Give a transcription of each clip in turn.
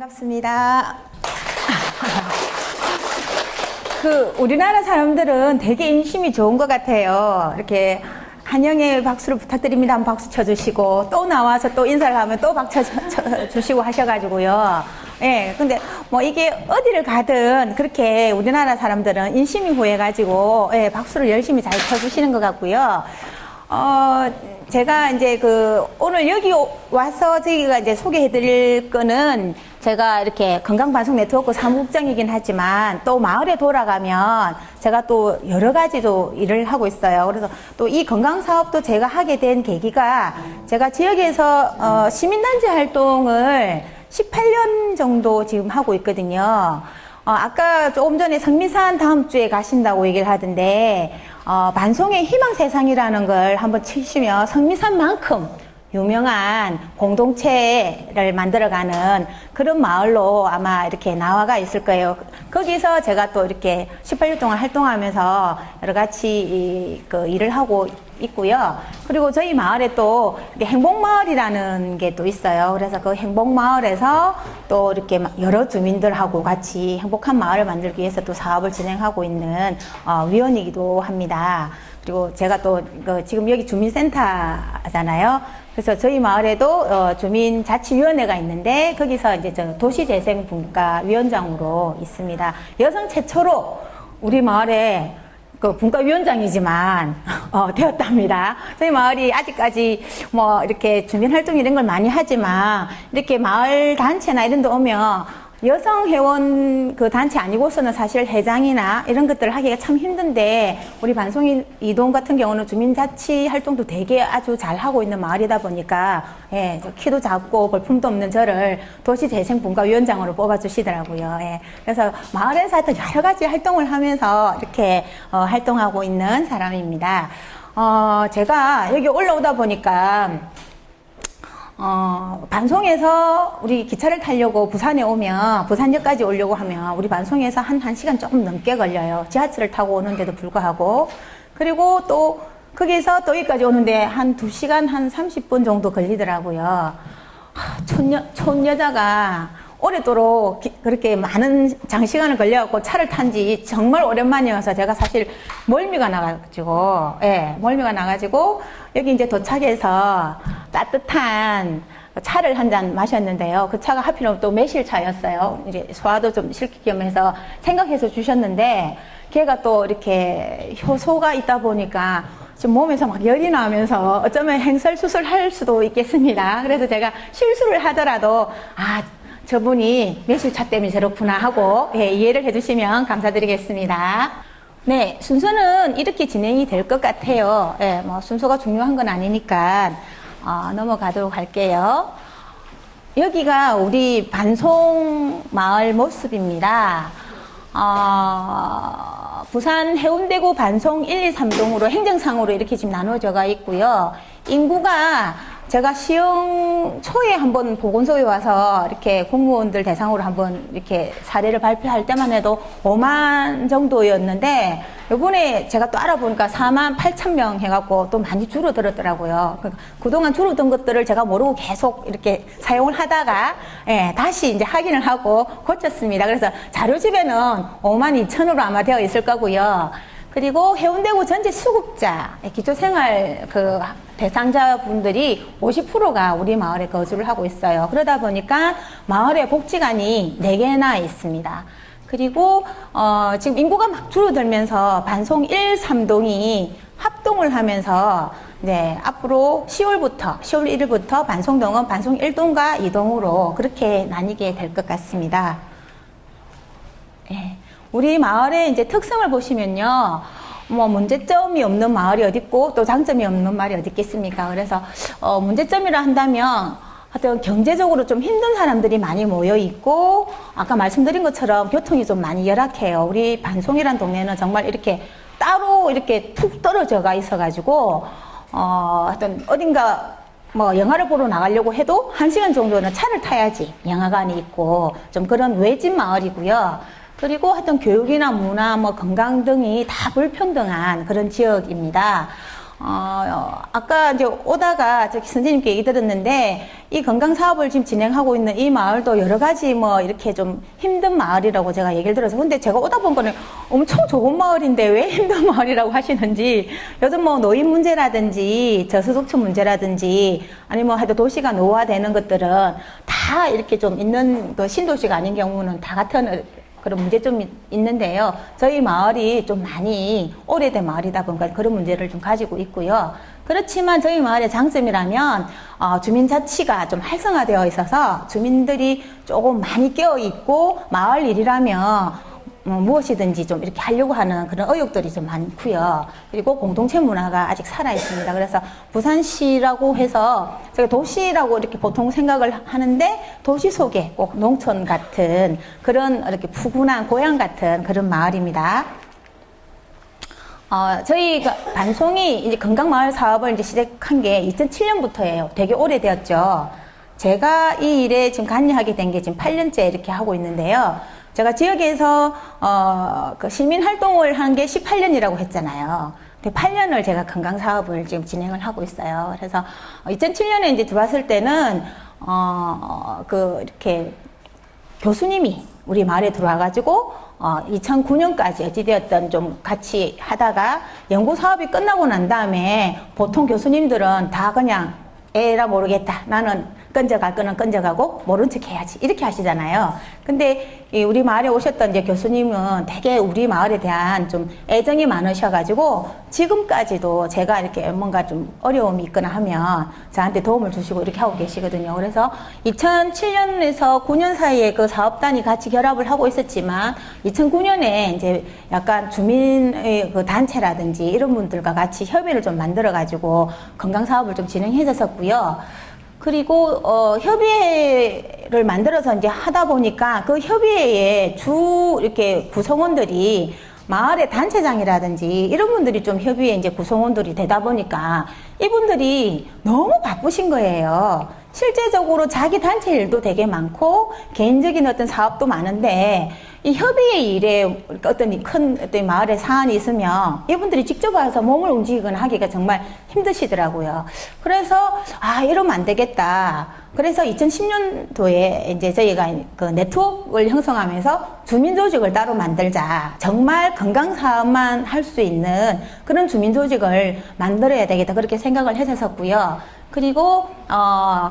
반갑습니다. 우리나라 사람들은 되게 인심이 좋은 것 같아요. 이렇게 환영의 박수를 부탁드립니다 하면 박수 쳐주시고, 또 나와서 또 인사를 하면 또 박수 쳐주시고 하셔가지고요. 예, 근데 뭐 이게 어디를 가든 그렇게 우리나라 사람들은 인심이 고해가지고, 예, 박수를 열심히 잘 쳐주시는 것 같고요. 제가 이제 오늘 여기 와서 저희가 이제 소개해드릴 거는 제가 이렇게 건강방송 네트워크 사무국장이긴 하지만 또 마을에 돌아가면 제가 또 여러 가지도 일을 하고 있어요. 그래서 또 이 건강사업도 제가 하게 된 계기가 제가 지역에서 시민단체 활동을 18년 정도 지금 하고 있거든요. 아까 조금 전에 성미산 다음 주에 가신다고 얘기를 하던데, 반송의 희망세상이라는 걸 한번 치시면 성미산만큼 유명한 공동체를 만들어가는 그런 마을로 아마 이렇게 나와가 있을 거예요. 거기서 제가 또 이렇게 18년 동안 활동하면서 여러 가지 일을 하고 있고요. 그리고 저희 마을에 또 행복마을이라는 게 또 있어요. 그래서 그 행복마을에서 또 이렇게 여러 주민들하고 같이 행복한 마을을 만들기 위해서 또 사업을 진행하고 있는 위원이기도 합니다. 그리고 제가 또 지금 여기 주민센터잖아요. 그래서 저희 마을에도 주민자치위원회가 있는데 거기서 이제 저 도시재생분과위원장으로 있습니다. 여성 최초로 우리 마을에 분과위원장이지만 되었답니다. 저희 마을이 아직까지 뭐 이렇게 주민활동 이런 걸 많이 하지만 이렇게 마을 단체나 이런 데 오면 여성 회원 단체 아니고서는 사실 회장이나 이런 것들을 하기가 참 힘든데, 우리 반송 이동 같은 경우는 주민자치 활동도 되게 아주 잘 하고 있는 마을이다 보니까, 예, 키도 작고 볼품도 없는 저를 도시재생분과위원장으로 뽑아주시더라고요. 예, 그래서 마을에서 하여튼 여러 가지 활동을 하면서 이렇게 활동하고 있는 사람입니다. 제가 여기 올라오다 보니까 반송에서 우리 기차를 타려고 부산에 오면, 부산역까지 오려고 하면 우리 반송에서 한 1시간 조금 넘게 걸려요. 지하철을 타고 오는데도 불구하고. 그리고 또 거기서 또 여기까지 오는데 한 2시간 한 30분 정도 걸리더라고요. 촌여자가 오래도록 그렇게 많은 장시간을 걸려갖고 차를 탄 지 정말 오랜만이어서 제가 사실 멀미가 나가지고, 예, 멀미가 나가지고 여기 이제 도착해서 따뜻한 차를 한 잔 마셨는데요. 그 차가 하필이면 또 매실차였어요. 이제 소화도 좀 시킬 겸해서 생각해서 주셨는데, 걔가 또 이렇게 효소가 있다 보니까 지금 몸에서 막 열이 나면서 어쩌면 행설수술 할 수도 있겠습니다. 그래서 제가 실수를 하더라도, 저분이 매실차 때문에 저렇구나 하고, 예, 이해를 해주시면 감사드리겠습니다. 네, 순서는 이렇게 진행이 될 것 같아요. 예, 뭐 순서가 중요한 건 아니니까 넘어가도록 할게요. 여기가 우리 반송 마을 모습입니다. 부산 해운대구 반송 1, 2, 3동으로 행정상으로 이렇게 지금 나눠져가 있고요. 인구가 제가 시흥 초에 한번 보건소에 와서 이렇게 공무원들 대상으로 한번 이렇게 사례를 발표할 때만 해도 5만 정도였는데, 요번에 제가 또 알아보니까 4만 8천 명 해갖고 또 많이 줄어들었더라고요. 그동안 줄어든 것들을 제가 모르고 계속 이렇게 사용을 하다가, 예, 다시 이제 확인을 하고 고쳤습니다. 그래서 자료집에는 5만 2천으로 아마 되어 있을 거고요. 그리고 해운대구 전체 수급자, 기초생활 대상자분들이 50%가 우리 마을에 거주를 하고 있어요. 그러다 보니까 마을에 복지관이 4개나 있습니다. 그리고 지금 인구가 막 줄어들면서 반송 1, 3동이 합동을 하면서, 네, 앞으로 10월 1일부터 반송동은 반송 1동과 2동으로 그렇게 나뉘게 될 것 같습니다. 네. 우리 마을의 이제 특성을 보시면요, 뭐 문제점이 없는 마을이 어디 있고 또 장점이 없는 마을이 어디 있겠습니까? 그래서 문제점이라 한다면 하여튼 경제적으로 좀 힘든 사람들이 많이 모여 있고, 아까 말씀드린 것처럼 교통이 좀 많이 열악해요. 우리 반송이란 동네는 정말 이렇게 따로 이렇게 툭 떨어져가 있어가지고 하여튼 어딘가 뭐 영화를 보러 나가려고 해도 1시간 정도는 차를 타야지 영화관이 있고, 좀 그런 외진 마을이고요. 그리고 하여튼 교육이나 문화, 뭐 건강 등이 다 불평등한 그런 지역입니다. 아까 이제 오다가 저기 선생님께 얘기 들었는데, 이 건강 사업을 지금 진행하고 있는 이 마을도 여러 가지 뭐 이렇게 좀 힘든 마을이라고 제가 얘기를 들어서, 근데 제가 오다 본 거는 엄청 좋은 마을인데 왜 힘든 마을이라고 하시는지, 요즘 뭐 노인 문제라든지 저소득층 문제라든지 아니면 뭐 하여튼 도시가 노화되는 것들은 다 이렇게 좀 있는 그 신도시가 아닌 경우는 다 같은 그런 문제점이 있는데요. 저희 마을이 좀 많이 오래된 마을이다 보니까 그런 문제를 좀 가지고 있고요. 그렇지만 저희 마을의 장점이라면 주민자치가 좀 활성화되어 있어서 주민들이 조금 많이 깨어 있고, 마을 일이라면 무엇이든지 좀 이렇게 하려고 하는 그런 의욕들이 좀 많고요. 그리고 공동체 문화가 아직 살아 있습니다. 그래서 부산시라고 해서 제가 도시라고 이렇게 보통 생각을 하는데, 도시 속에 꼭 농촌 같은 그런 이렇게 푸근한 고향 같은 그런 마을입니다. 저희 반송이 이제 건강마을 사업을 이제 시작한 게 2007년부터예요. 되게 오래되었죠. 제가 이 일에 지금 관여하게 된 게 지금 8년째 이렇게 하고 있는데요. 제가 지역에서 그 시민 활동을 한 게 18년이라고 했잖아요. 8년을 제가 건강 사업을 지금 진행을 하고 있어요. 그래서 2007년에 이제 들어왔을 때는 이렇게 교수님이 우리 마을에 들어와가지고 2009년까지 어찌되었든 좀 같이 하다가 연구 사업이 끝나고 난 다음에 보통 교수님들은 다 그냥 에라 모르겠다, 나는 건져갈 거는 건져가고 모른 척 해야지, 이렇게 하시잖아요. 근데 우리 마을에 오셨던 이제 교수님은 되게 우리 마을에 대한 좀 애정이 많으셔가지고 지금까지도 제가 이렇게 뭔가 좀 어려움이 있거나 하면 저한테 도움을 주시고 이렇게 하고 계시거든요. 그래서 2007년에서 9년 사이에 그 사업단이 같이 결합을 하고 있었지만 2009년에 이제 약간 주민의 그 단체라든지 이런 분들과 같이 협의를 좀 만들어가지고 건강 사업을 좀 진행했었고요. 그리고 협의회를 만들어서 이제 하다 보니까 그 협의회에 이렇게 구성원들이 마을의 단체장이라든지 이런 분들이 좀 협의회 이제 구성원들이 되다 보니까 이분들이 너무 바쁘신 거예요. 실제적으로 자기 단체 일도 되게 많고 개인적인 어떤 사업도 많은데, 이 협의회 일에 어떤 마을에 사안이 있으면 이분들이 직접 와서 몸을 움직이거나 하기가 정말 힘드시더라고요. 그래서 이러면 안 되겠다. 그래서 2010년도에 이제 저희가 그 네트워크를 형성하면서 주민 조직을 따로 만들자. 정말 건강 사업만 할 수 있는 그런 주민 조직을 만들어야 되겠다, 그렇게 생각을 했었고요. 그리고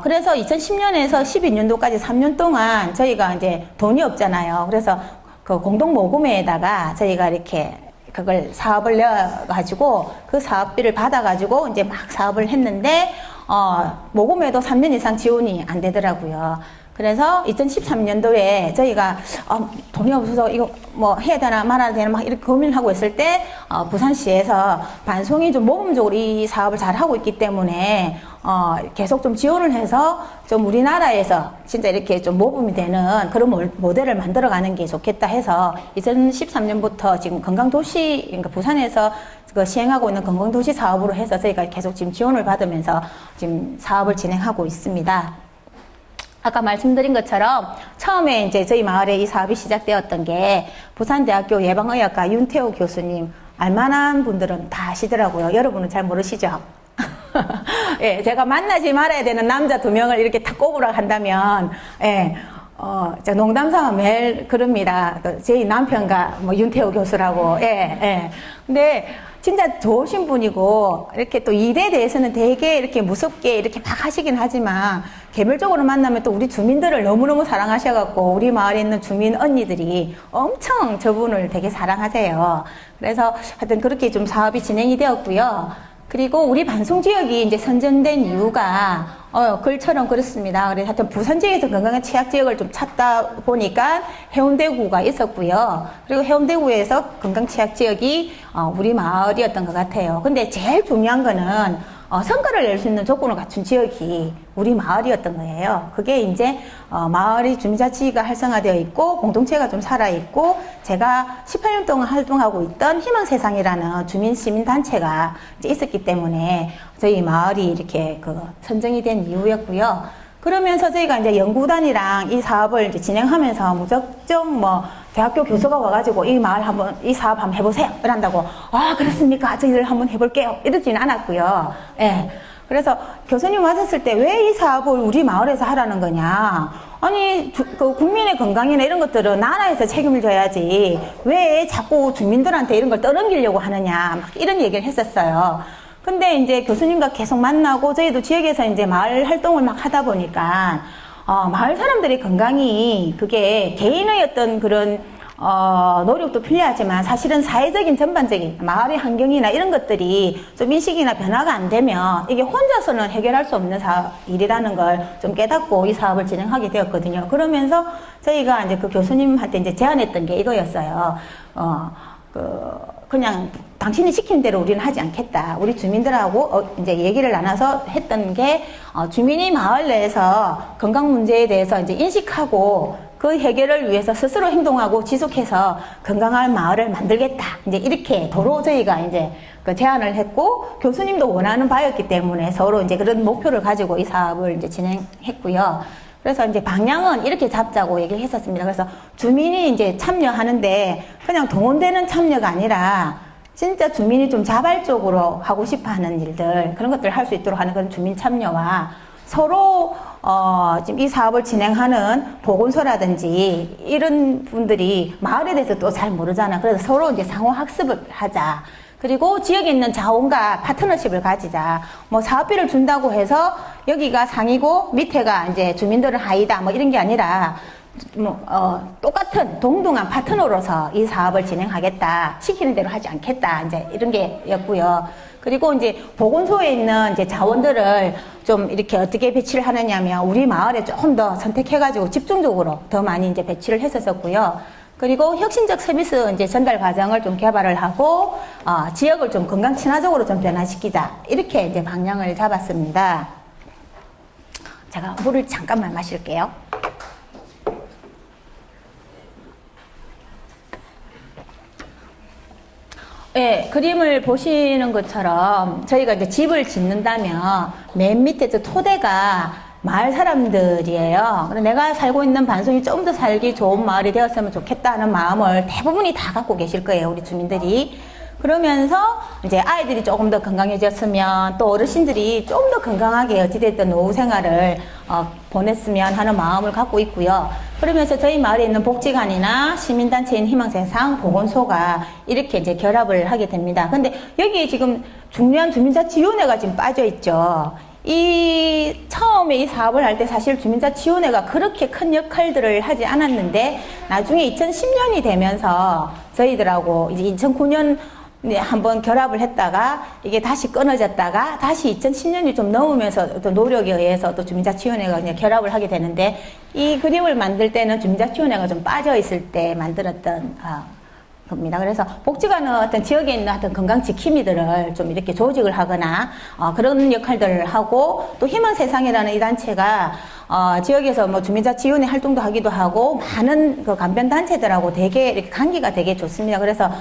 그래서 2010년에서 12년도까지 3년 동안 저희가 이제 돈이 없잖아요. 그래서 그 공동 모금회에다가 저희가 이렇게 그걸 사업을 내가지고 그 사업비를 받아가지고 이제 막 사업을 했는데 모금회도 3년 이상 지원이 안 되더라고요. 그래서 2013년도에 저희가 돈이 없어서 이거 뭐 해야 되나 말아야 되나 막 이렇게 고민을 하고 있을 때 부산시에서 반송이 좀 모범적으로 이 사업을 잘 하고 있기 때문에 계속 좀 지원을 해서 좀 우리나라에서 진짜 이렇게 좀 모범이 되는 그런 모델을 만들어가는 게 좋겠다 해서 2013년부터 지금 건강도시, 그러니까 부산에서 그 시행하고 있는 건강도시 사업으로 해서 저희가 계속 지금 지원을 받으면서 지금 사업을 진행하고 있습니다. 아까 말씀드린 것처럼 처음에 이제 저희 마을에 이 사업이 시작되었던 게 부산대학교 예방의학과 윤태호 교수님, 알만한 분들은 다 아시더라고요. 여러분은 잘 모르시죠? 예, 제가 만나지 말아야 되는 남자 2명을 이렇게 탁 꼽으라 한다면, 예, 제가 농담삼아 매일 그럽니다. 제 남편과 뭐 윤태호 교수라고, 예, 예. 근데 진짜 좋으신 분이고, 이렇게 또 일에 대해서는 되게 이렇게 무섭게 이렇게 막 하시긴 하지만, 개별적으로 만나면 또 우리 주민들을 너무너무 사랑하셔갖고, 우리 마을에 있는 주민 언니들이 엄청 저분을 되게 사랑하세요. 그래서 하여튼 그렇게 좀 사업이 진행이 되었고요. 그리고 우리 반송 지역이 이제 선정된 이유가 글처럼 그렇습니다. 그래서 하여튼 부산 지역에서 건강한 취약 지역을 좀 찾다 보니까 해운대구가 있었고요. 그리고 해운대구에서 건강 취약 지역이 우리 마을이었던 것 같아요. 근데 제일 중요한 거는 성과를 낼 수 있는 조건을 갖춘 지역이 우리 마을이었던 거예요. 그게 이제 마을이 주민자치가 활성화되어 있고 공동체가 좀 살아있고, 제가 18년 동안 활동하고 있던 희망세상이라는 주민시민단체가 이제 있었기 때문에 저희 마을이 이렇게 선정이 된 이유였고요. 그러면서 저희가 이제 연구단이랑 이 사업을 이제 진행하면서 무작정 뭐 대학교 교수가 와가지고 이 사업 한번 해보세요. 이런다고, 아, 그렇습니까? 저희들 한번 해볼게요. 이러지는 않았고요. 예. 그래서 교수님 왔었을 때 왜 이 사업을 우리 마을에서 하라는 거냐. 아니, 그 국민의 건강이나 이런 것들은 나라에서 책임을 져야지. 왜 자꾸 주민들한테 이런 걸 떠넘기려고 하느냐. 막 이런 얘기를 했었어요. 근데 이제 교수님과 계속 만나고 저희도 지역에서 이제 마을 활동을 막 하다 보니까 마을 사람들의 건강이 그게 개인의 어떤 그런 노력도 필요하지만 사실은 사회적인 전반적인 마을의 환경이나 이런 것들이 좀 인식이나 변화가 안 되면 이게 혼자서는 해결할 수 없는 일이라는 걸 좀 깨닫고 이 사업을 진행하게 되었거든요. 그러면서 저희가 이제 그 교수님한테 이제 제안했던 게 이거였어요. 그냥 당신이 시키는 대로 우리는 하지 않겠다. 우리 주민들하고 이제 얘기를 나눠서 했던 게 주민이 마을 내에서 건강 문제에 대해서 이제 인식하고 그 해결을 위해서 스스로 행동하고 지속해서 건강한 마을을 만들겠다. 이제 이렇게 도로 저희가 이제 그 제안을 했고 교수님도 원하는 바였기 때문에 서로 이제 그런 목표를 가지고 이 사업을 이제 진행했고요. 그래서 이제 방향은 이렇게 잡자고 얘기를 했었습니다. 그래서 주민이 이제 참여하는데 그냥 동원되는 참여가 아니라 진짜 주민이 좀 자발적으로 하고 싶어 하는 일들, 그런 것들을 할 수 있도록 하는 그런 주민 참여와 서로, 지금 이 사업을 진행하는 보건소라든지 이런 분들이 마을에 대해서 또 잘 모르잖아. 그래서 서로 이제 상호 학습을 하자. 그리고 지역에 있는 자원과 파트너십을 가지자. 뭐 사업비를 준다고 해서 여기가 상이고 밑에가 이제 주민들은 하이다. 뭐 이런 게 아니라 똑같은 동등한 파트너로서 이 사업을 진행하겠다. 시키는 대로 하지 않겠다. 이제 이런 게였고요. 그리고 이제 보건소에 있는 이제 자원들을 좀 이렇게 어떻게 배치를 하느냐면 우리 마을에 조금 더 선택해가지고 집중적으로 더 많이 이제 배치를 했었고요. 그리고 혁신적 서비스 이제 전달 과정을 좀 개발을 하고, 지역을 좀 건강 친화적으로 좀 변화시키자. 이렇게 이제 방향을 잡았습니다. 제가 물을 잠깐만 마실게요. 네, 그림을 보시는 것처럼 저희가 이제 집을 짓는다면 맨 밑에 저 토대가 마을 사람들이에요. 내가 살고 있는 반송이 좀 더 살기 좋은 마을이 되었으면 좋겠다 하는 마음을 대부분이 다 갖고 계실 거예요, 우리 주민들이. 그러면서 이제 아이들이 조금 더 건강해졌으면 또 어르신들이 좀 더 건강하게 어찌됐든 노후 생활을 보냈으면 하는 마음을 갖고 있고요. 그러면서 저희 마을에 있는 복지관이나 시민단체인 희망세상, 보건소가 이렇게 이제 결합을 하게 됩니다. 근데 여기에 지금 중요한 주민자치위원회가 지금 빠져 있죠. 처음에 이 사업을 할 때 사실 주민자치위원회가 그렇게 큰 역할들을 하지 않았는데 나중에 2010년이 되면서 저희들하고 이제 2009년 한번 결합을 했다가 이게 다시 끊어졌다가 다시 2010년이 좀 넘으면서 또 노력에 의해서 또 주민자치위원회가 그냥 결합을 하게 되는데 이 그림을 만들 때는 주민자치위원회가 좀 빠져 있을 때 만들었던 겁니다. 그래서 복지관은 어떤 지역에 있는 어떤 건강 지킴이들을 좀 이렇게 조직을 하거나 그런 역할들을 하고 또 희망세상이라는 이 단체가 지역에서 뭐 주민자치위원회 활동도 하기도 하고 많은 그 간변단체들하고 되게 이렇게 관계가 되게 좋습니다. 그래서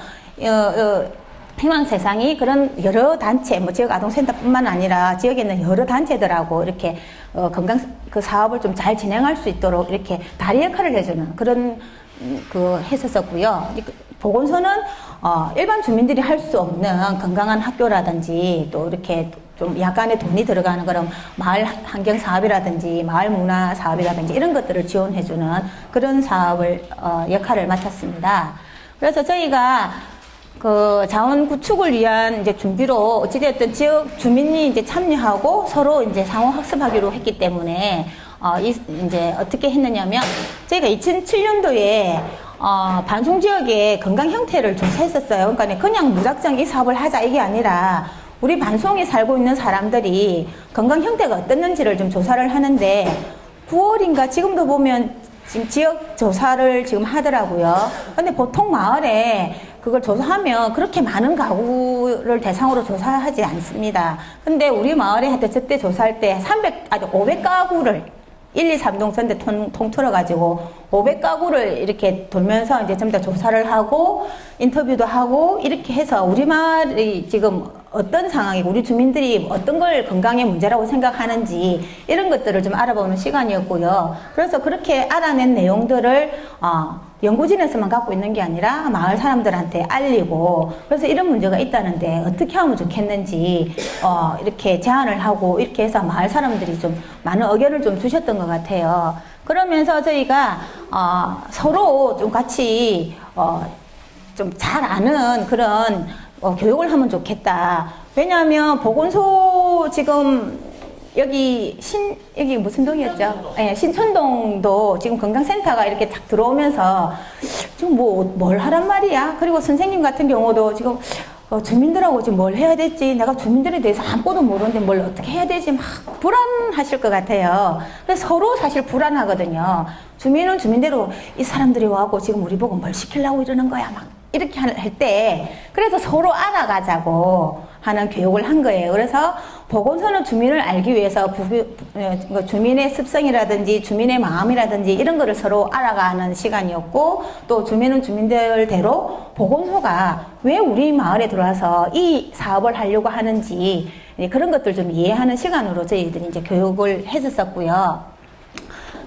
희망세상이 그런 여러 단체, 뭐 지역 아동센터뿐만 아니라 지역에 있는 여러 단체들하고 이렇게 건강 그 사업을 좀 잘 진행할 수 있도록 이렇게 다리 역할을 해주는 그런 했었고요. 보건소는 일반 주민들이 할 수 없는 건강한 학교라든지 또 이렇게 좀 약간의 돈이 들어가는 그런 마을 환경 사업이라든지 마을 문화 사업이라든지 이런 것들을 지원해주는 그런 사업을 역할을 맡았습니다. 그래서 저희가 그 자원 구축을 위한 이제 준비로 어찌됐든 지역 주민이 이제 참여하고 서로 이제 상호 학습하기로 했기 때문에 이제 어떻게 했느냐면 저희가 2007년도에 반송 지역의 건강 형태를 조사했었어요. 그러니까 그냥 무작정 이 사업을 하자 이게 아니라 우리 반송에 살고 있는 사람들이 건강 형태가 어땠는지를 좀 조사를 하는데 9월인가 지금도 보면 지금 지역 조사를 지금 하더라고요. 근데 보통 마을에 그걸 조사하면 그렇게 많은 가구를 대상으로 조사하지 않습니다. 근데 우리 마을에 하여튼 저때 조사할 때 500가구를 1, 2, 3동 전대 통틀어가지고 500가구를 이렇게 돌면서 이제 전부 다 조사를 하고 인터뷰도 하고 이렇게 해서 우리 마을이 지금 어떤 상황이고 우리 주민들이 어떤 걸 건강의 문제라고 생각하는지 이런 것들을 좀 알아보는 시간이었고요. 그래서 그렇게 알아낸 내용들을 연구진에서만 갖고 있는 게 아니라 마을 사람들한테 알리고 그래서 이런 문제가 있다는데 어떻게 하면 좋겠는지 이렇게 제안을 하고 이렇게 해서 마을 사람들이 좀 많은 의견을 좀 주셨던 것 같아요. 그러면서 저희가 서로 좀 같이 좀 잘 아는 그런 교육을 하면 좋겠다. 왜냐하면 보건소 지금 여기 무슨 동이었죠? 예, 신촌동도 지금 건강센터가 이렇게 딱 들어오면서 좀 뭘 하란 말이야? 그리고 선생님 같은 경우도 지금 주민들하고 지금 뭘 해야 될지 내가 주민들에 대해서 아무것도 모르는데 뭘 어떻게 해야 될지 막 불안하실 것 같아요. 그래서 서로 사실 불안하거든요. 주민은 주민대로 이 사람들이 와고 지금 우리 보고 뭘 시키려고 이러는 거야 막 이렇게 할 때 그래서 서로 알아가자고 하는 교육을 한 거예요. 그래서 보건소는 주민을 알기 위해서 주민의 습성이라든지 주민의 마음이라든지 이런 거를 서로 알아가는 시간이었고 또 주민은 주민들대로 보건소가 왜 우리 마을에 들어와서 이 사업을 하려고 하는지 그런 것들 좀 이해하는 시간으로 저희들이 이제 교육을 했었고요.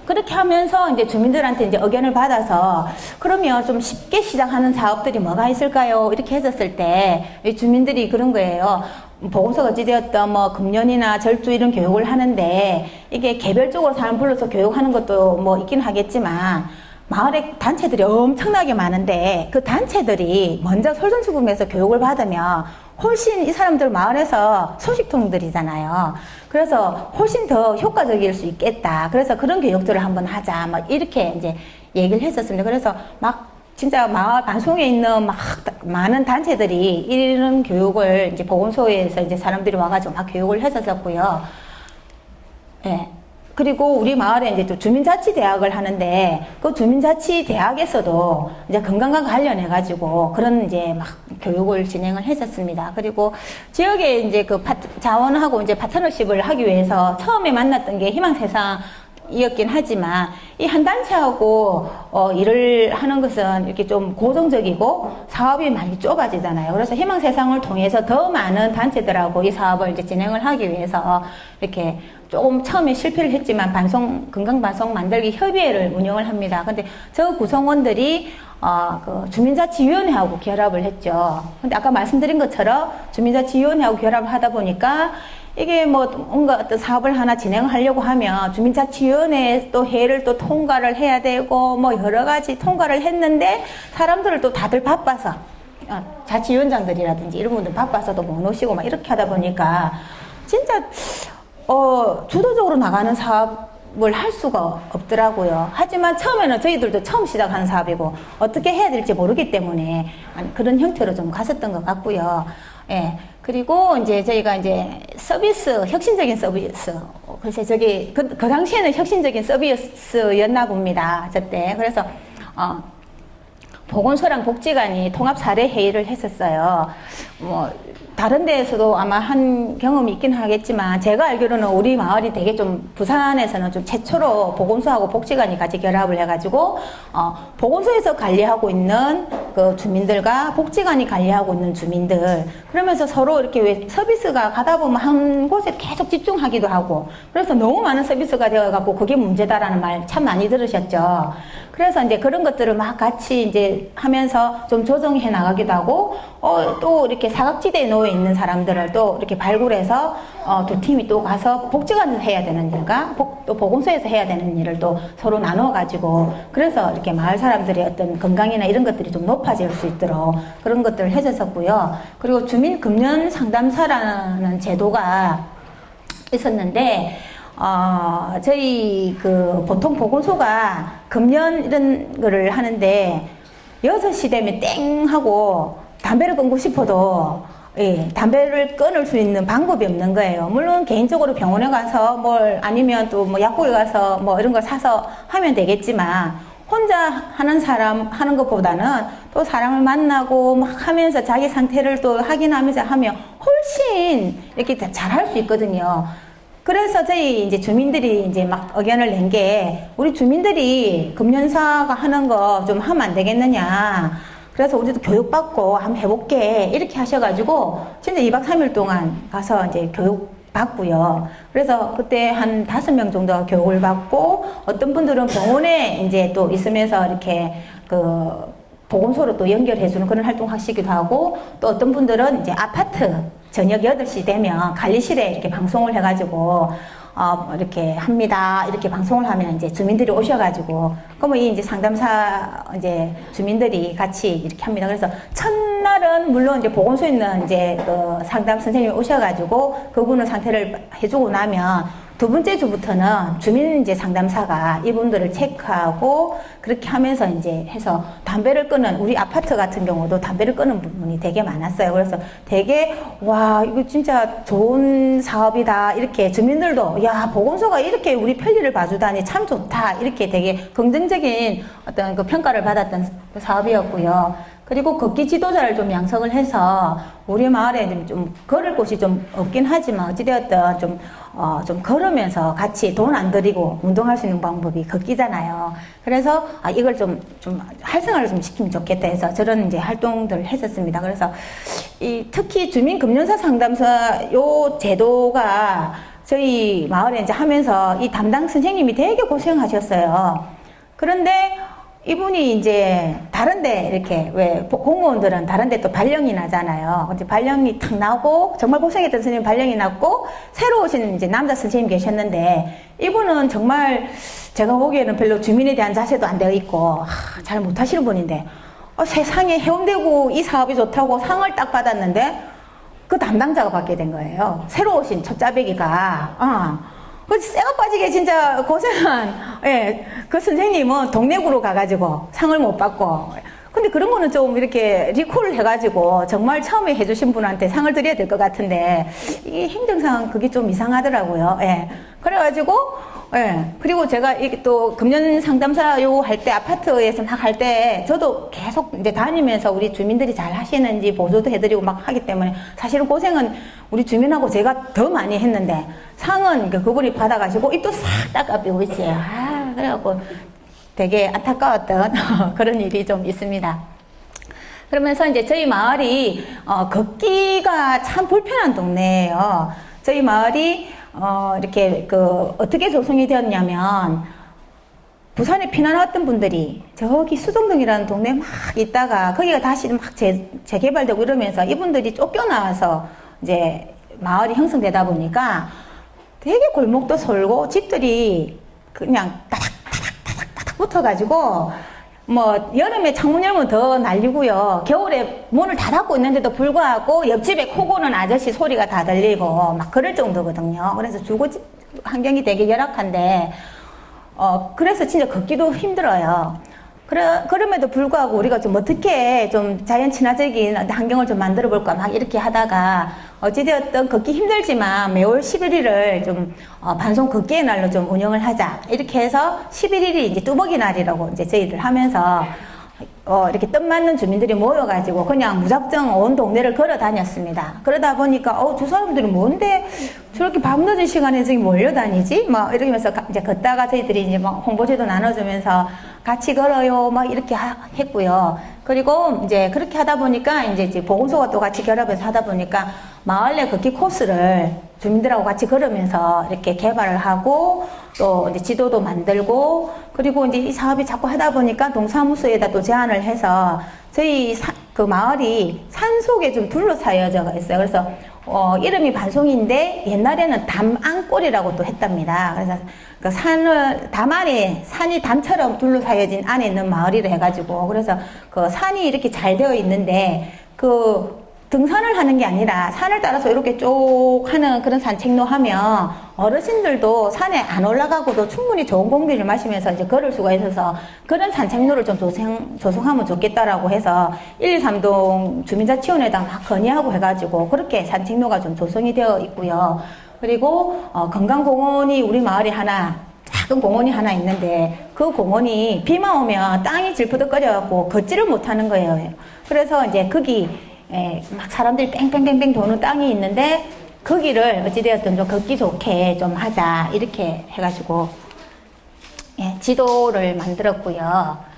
그렇게 하면서 이제 주민들한테 이제 의견을 받아서 그러면 좀 쉽게 시작하는 사업들이 뭐가 있을까요? 이렇게 했었을 때 주민들이 그런 거예요. 보건소가 어찌되었던 뭐 금연이나 절주 이런 교육을 하는데 이게 개별적으로 사람 불러서 교육하는 것도 뭐 있긴 하겠지만 마을에 단체들이 엄청나게 많은데 그 단체들이 먼저 솔선수범해서 교육을 받으면 훨씬 이 사람들 마을에서 소식통들이잖아요. 그래서 훨씬 더 효과적일 수 있겠다. 그래서 그런 교육들을 한번 하자. 막 이렇게 이제 얘기를 했었습니다. 그래서 막 진짜 마을 반송에 있는 막 많은 단체들이 이런 교육을 이제 보건소에서 이제 사람들이 와가지고 막 교육을 했었고요. 예. 그리고 우리 마을에 이제 또 주민자치대학을 하는데 그 주민자치대학에서도 이제 건강과 관련해가지고 그런 이제 막 교육을 진행을 했었습니다. 그리고 지역에 이제 그 자원하고 이제 파트너십을 하기 위해서 처음에 만났던 게 희망세상이었긴 하지만 이 한 단체하고 일을 하는 것은 이렇게 좀 고정적이고 사업이 많이 좁아지잖아요. 그래서 희망세상을 통해서 더 많은 단체들하고 이 사업을 이제 진행을 하기 위해서 이렇게 조금 처음에 실패를 했지만 건강방송 만들기 협의회를 운영을 합니다. 근데 저 구성원들이 그 주민자치위원회하고 결합을 했죠. 근데 아까 말씀드린 것처럼 주민자치위원회하고 결합을 하다 보니까 이게 뭐 뭔가 어떤 사업을 하나 진행하려고 하면 주민자치위원회 또 회의를 또 통과를 해야 되고 뭐 여러 가지 통과를 했는데 사람들을 또 다들 바빠서 자치위원장들이라든지 이런 분들 바빠서도 못 오시고 막 이렇게 하다 보니까 진짜 주도적으로 나가는 사업을 할 수가 없더라고요. 하지만 처음에는 저희들도 처음 시작하는 사업이고 어떻게 해야 될지 모르기 때문에 그런 형태로 좀 갔었던 것 같고요. 예. 그리고 이제 저희가 이제 혁신적인 서비스. 그래서 그 당시에는 혁신적인 서비스였나 봅니다. 저때. 그래서, 보건소랑 복지관이 통합 사례 회의를 했었어요. 뭐 다른 데에서도 아마 한 경험이 있긴 하겠지만 제가 알기로는 우리 마을이 되게 좀 부산에서는 좀 최초로 보건소하고 복지관이 같이 결합을 해가지고 보건소에서 관리하고 있는 그 주민들과 복지관이 관리하고 있는 주민들 그러면서 서로 이렇게 왜 서비스가 가다 보면 한 곳에 계속 집중하기도 하고 그래서 너무 많은 서비스가 되어갖고 그게 문제다라는 말 참 많이 들으셨죠. 그래서 이제 그런 것들을 막 같이 이제 하면서 좀 조정해 나가기도 하고 또 이렇게 사각지대에 놓여 있는 사람들을 또 이렇게 발굴해서 두 팀이 또 가서 복지관에서 해야 되는 일과 또 보건소에서 해야 되는 일을 또 서로 나눠 가지고 그래서 이렇게 마을 사람들의 어떤 건강이나 이런 것들이 좀 높아질 수 있도록 그런 것들을 해줬었고요. 그리고 주민 금연 상담사라는 제도가 있었는데 저희 그 보통 보건소가 금연 이런 거를 하는데 6시 되면 땡 하고 담배를 끊고 싶어도 담배를 끊을 수 있는 방법이 없는 거예요. 물론 개인적으로 병원에 가서 아니면 또 뭐 약국에 가서 뭐 이런 거 사서 하면 되겠지만 혼자 하는 사람 하는 것보다는 또 사람을 만나고 막 하면서 자기 상태를 또 확인하면서 하면 훨씬 이렇게 잘 할 수 있거든요. 그래서 저희 이제 주민들이 이제 막 의견을 낸 게, 우리 주민들이 금연사가 하는 거 좀 하면 안 되겠느냐. 그래서 우리도 교육받고 한번 해볼게. 이렇게 하셔가지고, 진짜 2박 3일 동안 가서 이제 교육 받고요. 그래서 그때 한 5명 정도 교육을 받고, 어떤 분들은 병원에 이제 또 있으면서 이렇게 보건소로 또 연결해주는 그런 활동 하시기도 하고, 또 어떤 분들은 이제 아파트 저녁 8시 되면 관리실에 이렇게 방송을 해가지고, 이렇게 합니다. 이렇게 방송을 하면 이제 주민들이 오셔가지고, 그러면 이 이제 상담사 이제 주민들이 같이 이렇게 합니다. 그래서 첫날은 물론 이제 보건소에 있는 이제 그 상담 선생님이 오셔가지고 그분의 상태를 해주고 나면, 두 번째 주부터는 주민 이제 상담사가 이분들을 체크하고 그렇게 하면서 이제 해서 담배를 끊는, 우리 아파트 같은 경우도 담배를 끊는 부분이 되게 많았어요. 그래서 되게, 와, 이거 진짜 좋은 사업이다. 이렇게 주민들도, 야, 보건소가 이렇게 우리 편리를 봐주다니 참 좋다. 이렇게 되게 긍정적인 어떤 그 평가를 받았던 사업이었고요. 그리고 걷기 지도자를 좀 양성을 해서 우리 마을에 좀 걸을 곳이 좀 없긴 하지만 어찌되었든 좀 걸으면서 같이 돈 안 들이고 운동할 수 있는 방법이 걷기잖아요. 그래서 이걸 좀 활성화를 좀 시키면 좋겠다 해서 저런 이제 활동들을 했었습니다. 그래서 특히 주민금연사 상담사 요 제도가 저희 마을에 이제 하면서 이 담당 선생님이 되게 고생하셨어요. 그런데 이분이 이제 다른데 이렇게 왜 공무원들은 다른데 또 발령이 나잖아요. 이제 발령이 탁 나고 정말 고생했던 선생님 발령이 났고 새로 오신 이제 남자 선생님 계셨는데 이분은 정말 제가 보기에는 별로 주민에 대한 자세도 안 되어 있고 잘 못하시는 분인데 세상에 해운대구 이 사업이 좋다고 상을 딱 받았는데 그 담당자가 받게 된 거예요. 새로 오신 첫짜배기가. 쇠가 빠지게 진짜 고생한, 예, 그 선생님은 동네구로 가가지고 상을 못 받고. 근데 그런 거는 좀 이렇게 리콜을 해가지고 정말 처음에 해주신 분한테 상을 드려야 될 것 같은데, 이 행정상 그게 좀 이상하더라고요. 예. 그래가지고, 예. 그리고 제가 이게 또 금연 상담사 요 할 때 아파트에서 막 할 때 저도 계속 이제 다니면서 우리 주민들이 잘 하시는지 보조도 해드리고 막 하기 때문에 사실은 고생은 우리 주민하고 제가 더 많이 했는데 상은 그분이 받아가지고 입도 싹 닦아비고 있어요. 그래갖고 되게 안타까웠던 그런 일이 좀 있습니다. 그러면서 이제 저희 마을이 걷기가 참 불편한 동네예요. 저희 마을이 이렇게 어떻게 조성이 되었냐면 부산에 피난왔던 분들이 저기 수정동이라는 동네에 막 있다가 거기가 다시 막 재개발되고 이러면서 이분들이 쫓겨나와서 이제 마을이 형성되다 보니까 되게 골목도 설고 집들이 그냥 따닥따닥따닥 붙어가지고 뭐 여름에 창문 열면 더 날리고요. 겨울에 문을 다 닫고 있는데도 불구하고 옆집에 코 고는 아저씨 소리가 다 들리고 막 그럴 정도거든요. 그래서 주거 환경이 되게 열악한데 그래서 진짜 걷기도 힘들어요. 그럼에도 불구하고 우리가 좀 어떻게 좀 자연 친화적인 환경을 좀 만들어 볼까 막 이렇게 하다가 어찌되었든 걷기 힘들지만 매월 11일을 좀 반송 걷기의 날로 좀 운영을 하자 이렇게 해서 11일이 이제 뚜벅이 날이라고 이제 저희들 하면서 이렇게 뜻맞는 주민들이 모여가지고 그냥 무작정 온 동네를 걸어 다녔습니다. 그러다 보니까 저 사람들이 뭔데 저렇게 밤늦은 시간에 저기 몰려다니지? 막 이러면서 이제 걷다가 저희들이 이제 막 홍보지도 나눠주면서 같이 걸어요 막 이렇게 했고요. 그리고 이제 그렇게 하다 보니까 이제 보건소가 또 같이 결합해서 하다 보니까 마을 내 걷기 코스를 주민들하고 같이 걸으면서 이렇게 개발을 하고 또 이제 지도도 만들고 그리고 이제 이 사업이 자꾸 하다 보니까 동사무소에다 또 제안을 해서 저희 그 마을이 산 속에 좀 둘러싸여져 있어요. 그래서 이름이 반송인데 옛날에는 담안골이라고 또 했답니다. 그래서 그 담 안에 산이 담처럼 둘러싸여진 안에 있는 마을이라 해가지고 그래서 그 산이 이렇게 잘 되어 있는데 등산을 하는 게 아니라 산을 따라서 이렇게 쭉 하는 그런 산책로 하면 어르신들도 산에 안 올라가고도 충분히 좋은 공기를 마시면서 이제 걸을 수가 있어서 그런 산책로를 좀 조성하면 좋겠다라고 해서 123동 주민자치원에다 막 건의하고 해가지고 그렇게 산책로가 좀 조성이 되어 있고요. 그리고 건강공원이 우리 마을에 작은 공원이 하나 있는데 그 공원이 비만 오면 땅이 질푸덕거려갖고 걷지를 못하는 거예요. 그래서 이제 거기 막 사람들이 뺑뺑뺑뺑 도는 땅이 있는데 거기를 어찌되었든 좀 걷기 좋게 좀 하자 이렇게 해가지고 예, 지도를 만들었고요.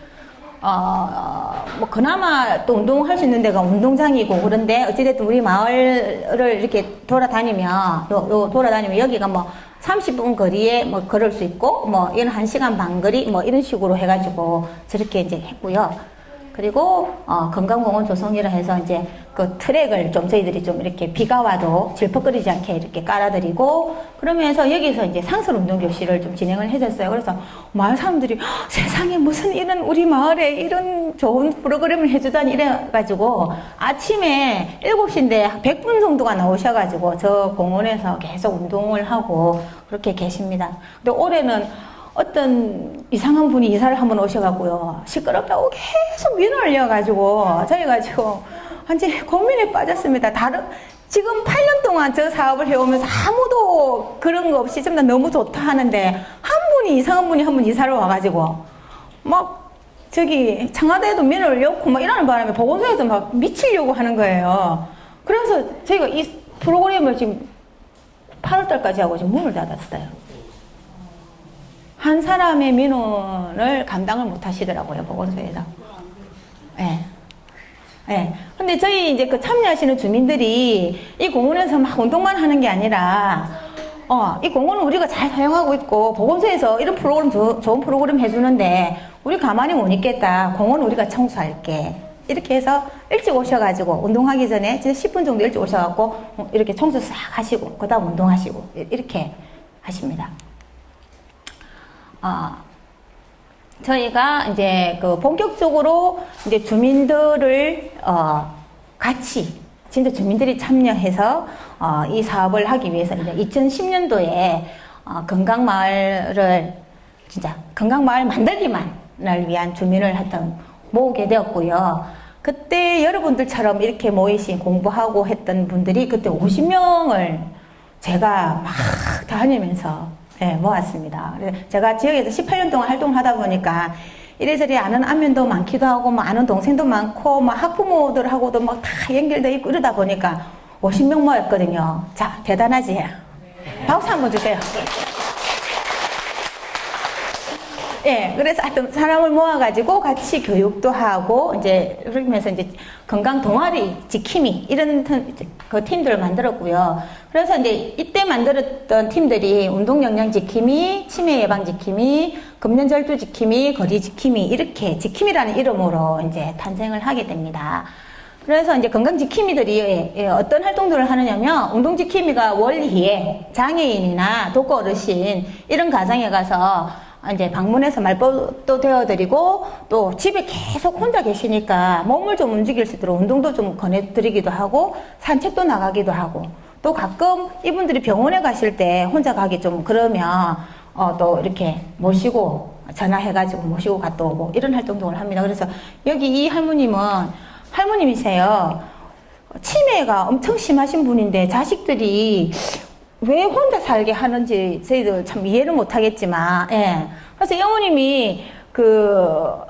뭐 그나마 또 운동할 수 있는 데가 운동장이고 그런데 어찌됐든 우리 마을을 이렇게 돌아다니면 돌아다니면 여기가 뭐 30분 거리에 뭐 걸을 수 있고 뭐 이런 1시간 반 거리 뭐 이런 식으로 해가지고 저렇게 이제 했고요. 그리고 건강공원 조성이라 해서 이제 그 트랙을 좀 저희들이 좀 이렇게 비가 와도 질퍽거리지 않게 이렇게 깔아드리고 그러면서 여기서 이제 상설 운동 교실을 좀 진행을 해줬어요. 그래서 마을 사람들이 세상에 무슨 이런 우리 마을에 이런 좋은 프로그램을 해주다니 이래가지고 아침에 7시인데 100분 정도가 나오셔가지고 저 공원에서 계속 운동을 하고 그렇게 계십니다. 근데 올해는 어떤 이상한 분이 이사를 한번 오셔가고요. 시끄럽다고 계속 민원을 이어가지고 저희가 지금 완전히 고민에 빠졌습니다. 지금 8년 동안 저 사업을 해오면서 아무도 그런 거 없이 좀 더 너무 좋다 하는데 한 분이 이상한 분이 한 분 이사를 와가지고 막 저기 청와대에도 민원을 넣고 막 이러는 바람에 보건소에서 막 미치려고 하는 거예요. 그래서 저희가 이 프로그램을 지금 8월달까지 하고 지금 문을 닫았어요. 한 사람의 민원을 감당을 못 하시더라고요, 보건소에서. 예. 예. 근데 저희 이제 그 참여하시는 주민들이 이 공원에서 막 운동만 하는 게 아니라, 이 공원은 우리가 잘 사용하고 있고, 보건소에서 이런 프로그램, 좋은 프로그램 해주는데, 우리 가만히 못 있겠다. 공원 우리가 청소할게. 이렇게 해서 일찍 오셔가지고, 운동하기 전에 진짜 10분 정도 일찍 오셔갖고, 이렇게 청소 싹 하시고, 그 다음 운동하시고, 이렇게 하십니다. 저희가 이제 그 본격적으로 이제 주민들을 같이 진짜 주민들이 참여해서 이 사업을 하기 위해서 이제 2010년도에 건강마을을 진짜 건강마을 만들기만을 위한 주민을 하여튼 모으게 되었고요. 그때 여러분들처럼 이렇게 모이신 공부하고 했던 분들이 그때 50명을 제가 막 다니면서 네, 모았습니다. 제가 지역에서 18년 동안 활동을 하다 보니까 이래저래 아는 안면도 많기도 하고, 뭐 아는 동생도 많고, 뭐 학부모들하고도 막 다 연결돼 있고 이러다 보니까 50명 모였거든요. 자, 대단하지? 박수 한번 주세요. 예, 그래서 하여튼 사람을 모아가지고 같이 교육도 하고, 이제, 그러면서 이제 건강 동아리 지킴이, 이런 그 팀들을 만들었고요. 그래서 이제 이때 만들었던 팀들이 운동 영양 지킴이, 치매 예방 지킴이, 금년 절주 지킴이, 거리 지킴이, 이렇게 지킴이라는 이름으로 이제 탄생을 하게 됩니다. 그래서 이제 건강 지킴이들이 어떤 활동들을 하느냐면, 운동 지킴이가 월희에 장애인이나 독거 어르신, 이런 가정에 가서 이제 방문해서 말벗도 되어드리고 또 집에 계속 혼자 계시니까 몸을 좀 움직일 수 있도록 운동도 좀 권해드리기도 하고 산책도 나가기도 하고 또 가끔 이분들이 병원에 가실 때 혼자 가기 좀 그러면 또 이렇게 모시고 전화해가지고 모시고 갔다 오고 이런 활동을 합니다. 그래서 여기 이 할머님이세요. 치매가 엄청 심하신 분인데 자식들이 왜 혼자 살게 하는지 저희들 참 이해를 못 하겠지만, 예. 그래서 이 어머님이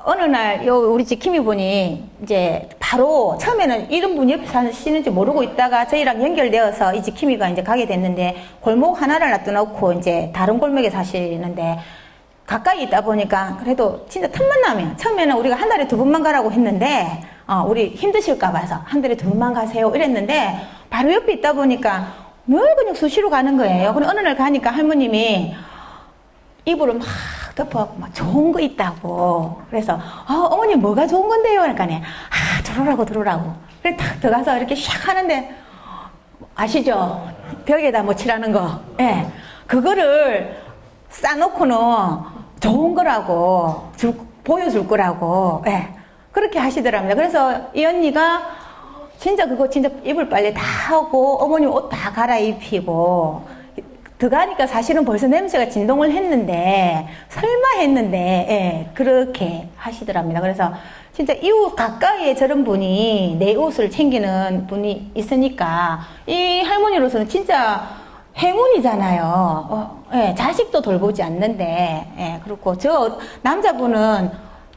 어느 날 우리 지킴이 분이 이제 바로 처음에는 이런 분이 옆에 사시는지 모르고 있다가 저희랑 연결되어서 이 지킴이가 이제 가게 됐는데 골목 하나를 놔둬놓고 이제 다른 골목에 사시는데 가까이 있다 보니까 그래도 진짜 틈만 나면 처음에는 우리가 한 달에 2번만 가라고 했는데 우리 힘드실까 봐서 한 달에 2번만 가세요 이랬는데 바로 옆에 있다 보니까 뭘 그냥 수시로 가는 거예요. 그럼 어느 날 가니까 할머님이 이불을 막 덮어갖고 막 좋은 거 있다고. 그래서 어머니 뭐가 좋은 건데요? 그러니까 들어오라고. 그래서 탁 들어가서 이렇게 샥 하는데 아시죠? 벽에다 뭐 칠하는 거. 예. 그거를 싸놓고는 좋은 거라고 보여줄 거라고. 예. 그렇게 하시더랍니다. 그래서 이 언니가 진짜 이불 빨래 다 하고 어머님 옷 다 갈아입히고 들어가니까 사실은 벌써 냄새가 진동을 했는데 설마 했는데 예, 그렇게 하시더랍니다. 그래서 진짜 이웃 가까이에 저런 분이 내 옷을 챙기는 분이 있으니까 이 할머니로서는 진짜 행운이잖아요. 예, 자식도 돌보지 않는데 예, 그렇고 저 남자분은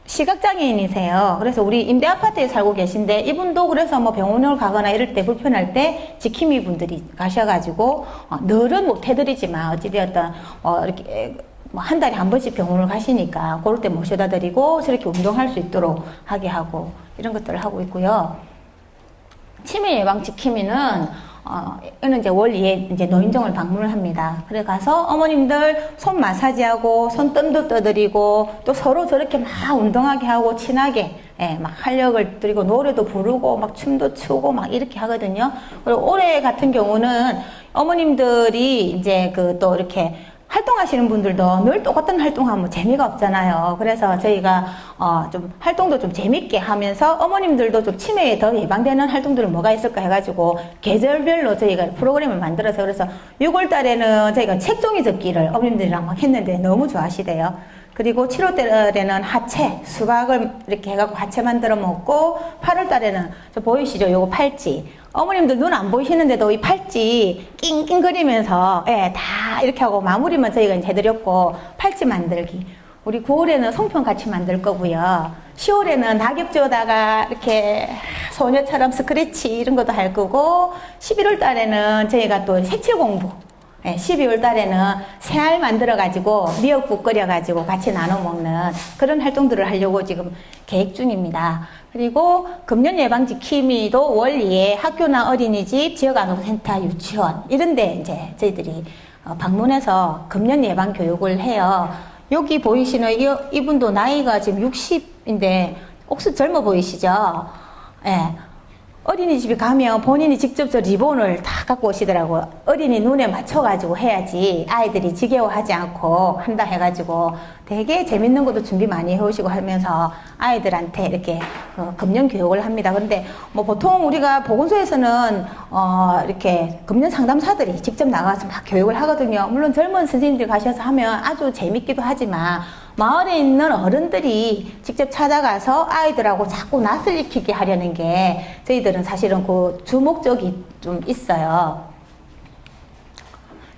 시각장애인이세요. 그래서 우리 임대 아파트에 살고 계신데 이분도 그래서 뭐 병원을 가거나 이럴 때 불편할 때 지킴이 분들이 가셔가지고 늘은 못 해드리지만 어찌되었든 이렇게 뭐 한 달에 한 번씩 병원을 가시니까 그럴 때 모셔다 드리고 저렇게 운동할 수 있도록 하게 하고 이런 것들을 하고 있고요. 치매 예방 지킴이는 이는 이제 월 2회 이제 노인정을 방문을 합니다. 그래 가서 어머님들 손 마사지하고 손뜸도 떠드리고 또 서로 저렇게 막 운동하게 하고 친하게 막 활력을 드리고 노래도 부르고 막 춤도 추고 막 이렇게 하거든요. 그리고 올해 같은 경우는 어머님들이 이제 그 또 이렇게 활동하시는 분들도 늘 똑같은 활동하면 재미가 없잖아요. 그래서 저희가 좀 활동도 좀 재밌게 하면서 어머님들도 좀 치매에 더 예방되는 활동들은 뭐가 있을까 해가지고 계절별로 저희가 프로그램을 만들어서 그래서 6월 달에는 저희가 책종이 접기를 어머님들이랑 막 했는데 너무 좋아하시대요. 그리고 7월 달에는 하체, 수박을 이렇게 해갖고 하체 만들어 먹고 8월 달에는 저 보이시죠? 요거 팔찌. 어머님들 눈 안 보이시는데도 이 팔찌 낑낑거리면서 다 이렇게 하고 마무리만 저희가 이제 해드렸고 팔찌 만들기. 우리 9월에는 송편 같이 만들 거고요. 10월에는 낙엽조다가 이렇게 소녀처럼 스크래치 이런 것도 할 거고 11월 달에는 저희가 또 색칠 공부 12월 달에는 새알 만들어가지고 미역국 끓여가지고 같이 나눠 먹는 그런 활동들을 하려고 지금 계획 중입니다. 그리고 금연 예방 지킴이도 월 2회 학교나 어린이집, 지역안전센터, 유치원 이런데 이제 저희들이 방문해서 금연 예방 교육을 해요. 여기 보이시는 이분도 나이가 지금 60인데 혹시 젊어 보이시죠? 어린이집에 가면 본인이 직접 저 리본을 다 갖고 오시더라고요. 어린이 눈에 맞춰가지고 해야지 아이들이 지겨워하지 않고 한다 해가지고 되게 재밌는 것도 준비 많이 해오시고 하면서 아이들한테 이렇게 금연 교육을 합니다. 그런데 뭐 보통 우리가 보건소에서는 이렇게 금연 상담사들이 직접 나가서 막 교육을 하거든요. 물론 젊은 선생님들 가셔서 하면 아주 재밌기도 하지만 마을에 있는 어른들이 직접 찾아가서 아이들하고 자꾸 낯을 익히게 하려는 게 저희들은 사실은 그 주목적이 좀 있어요.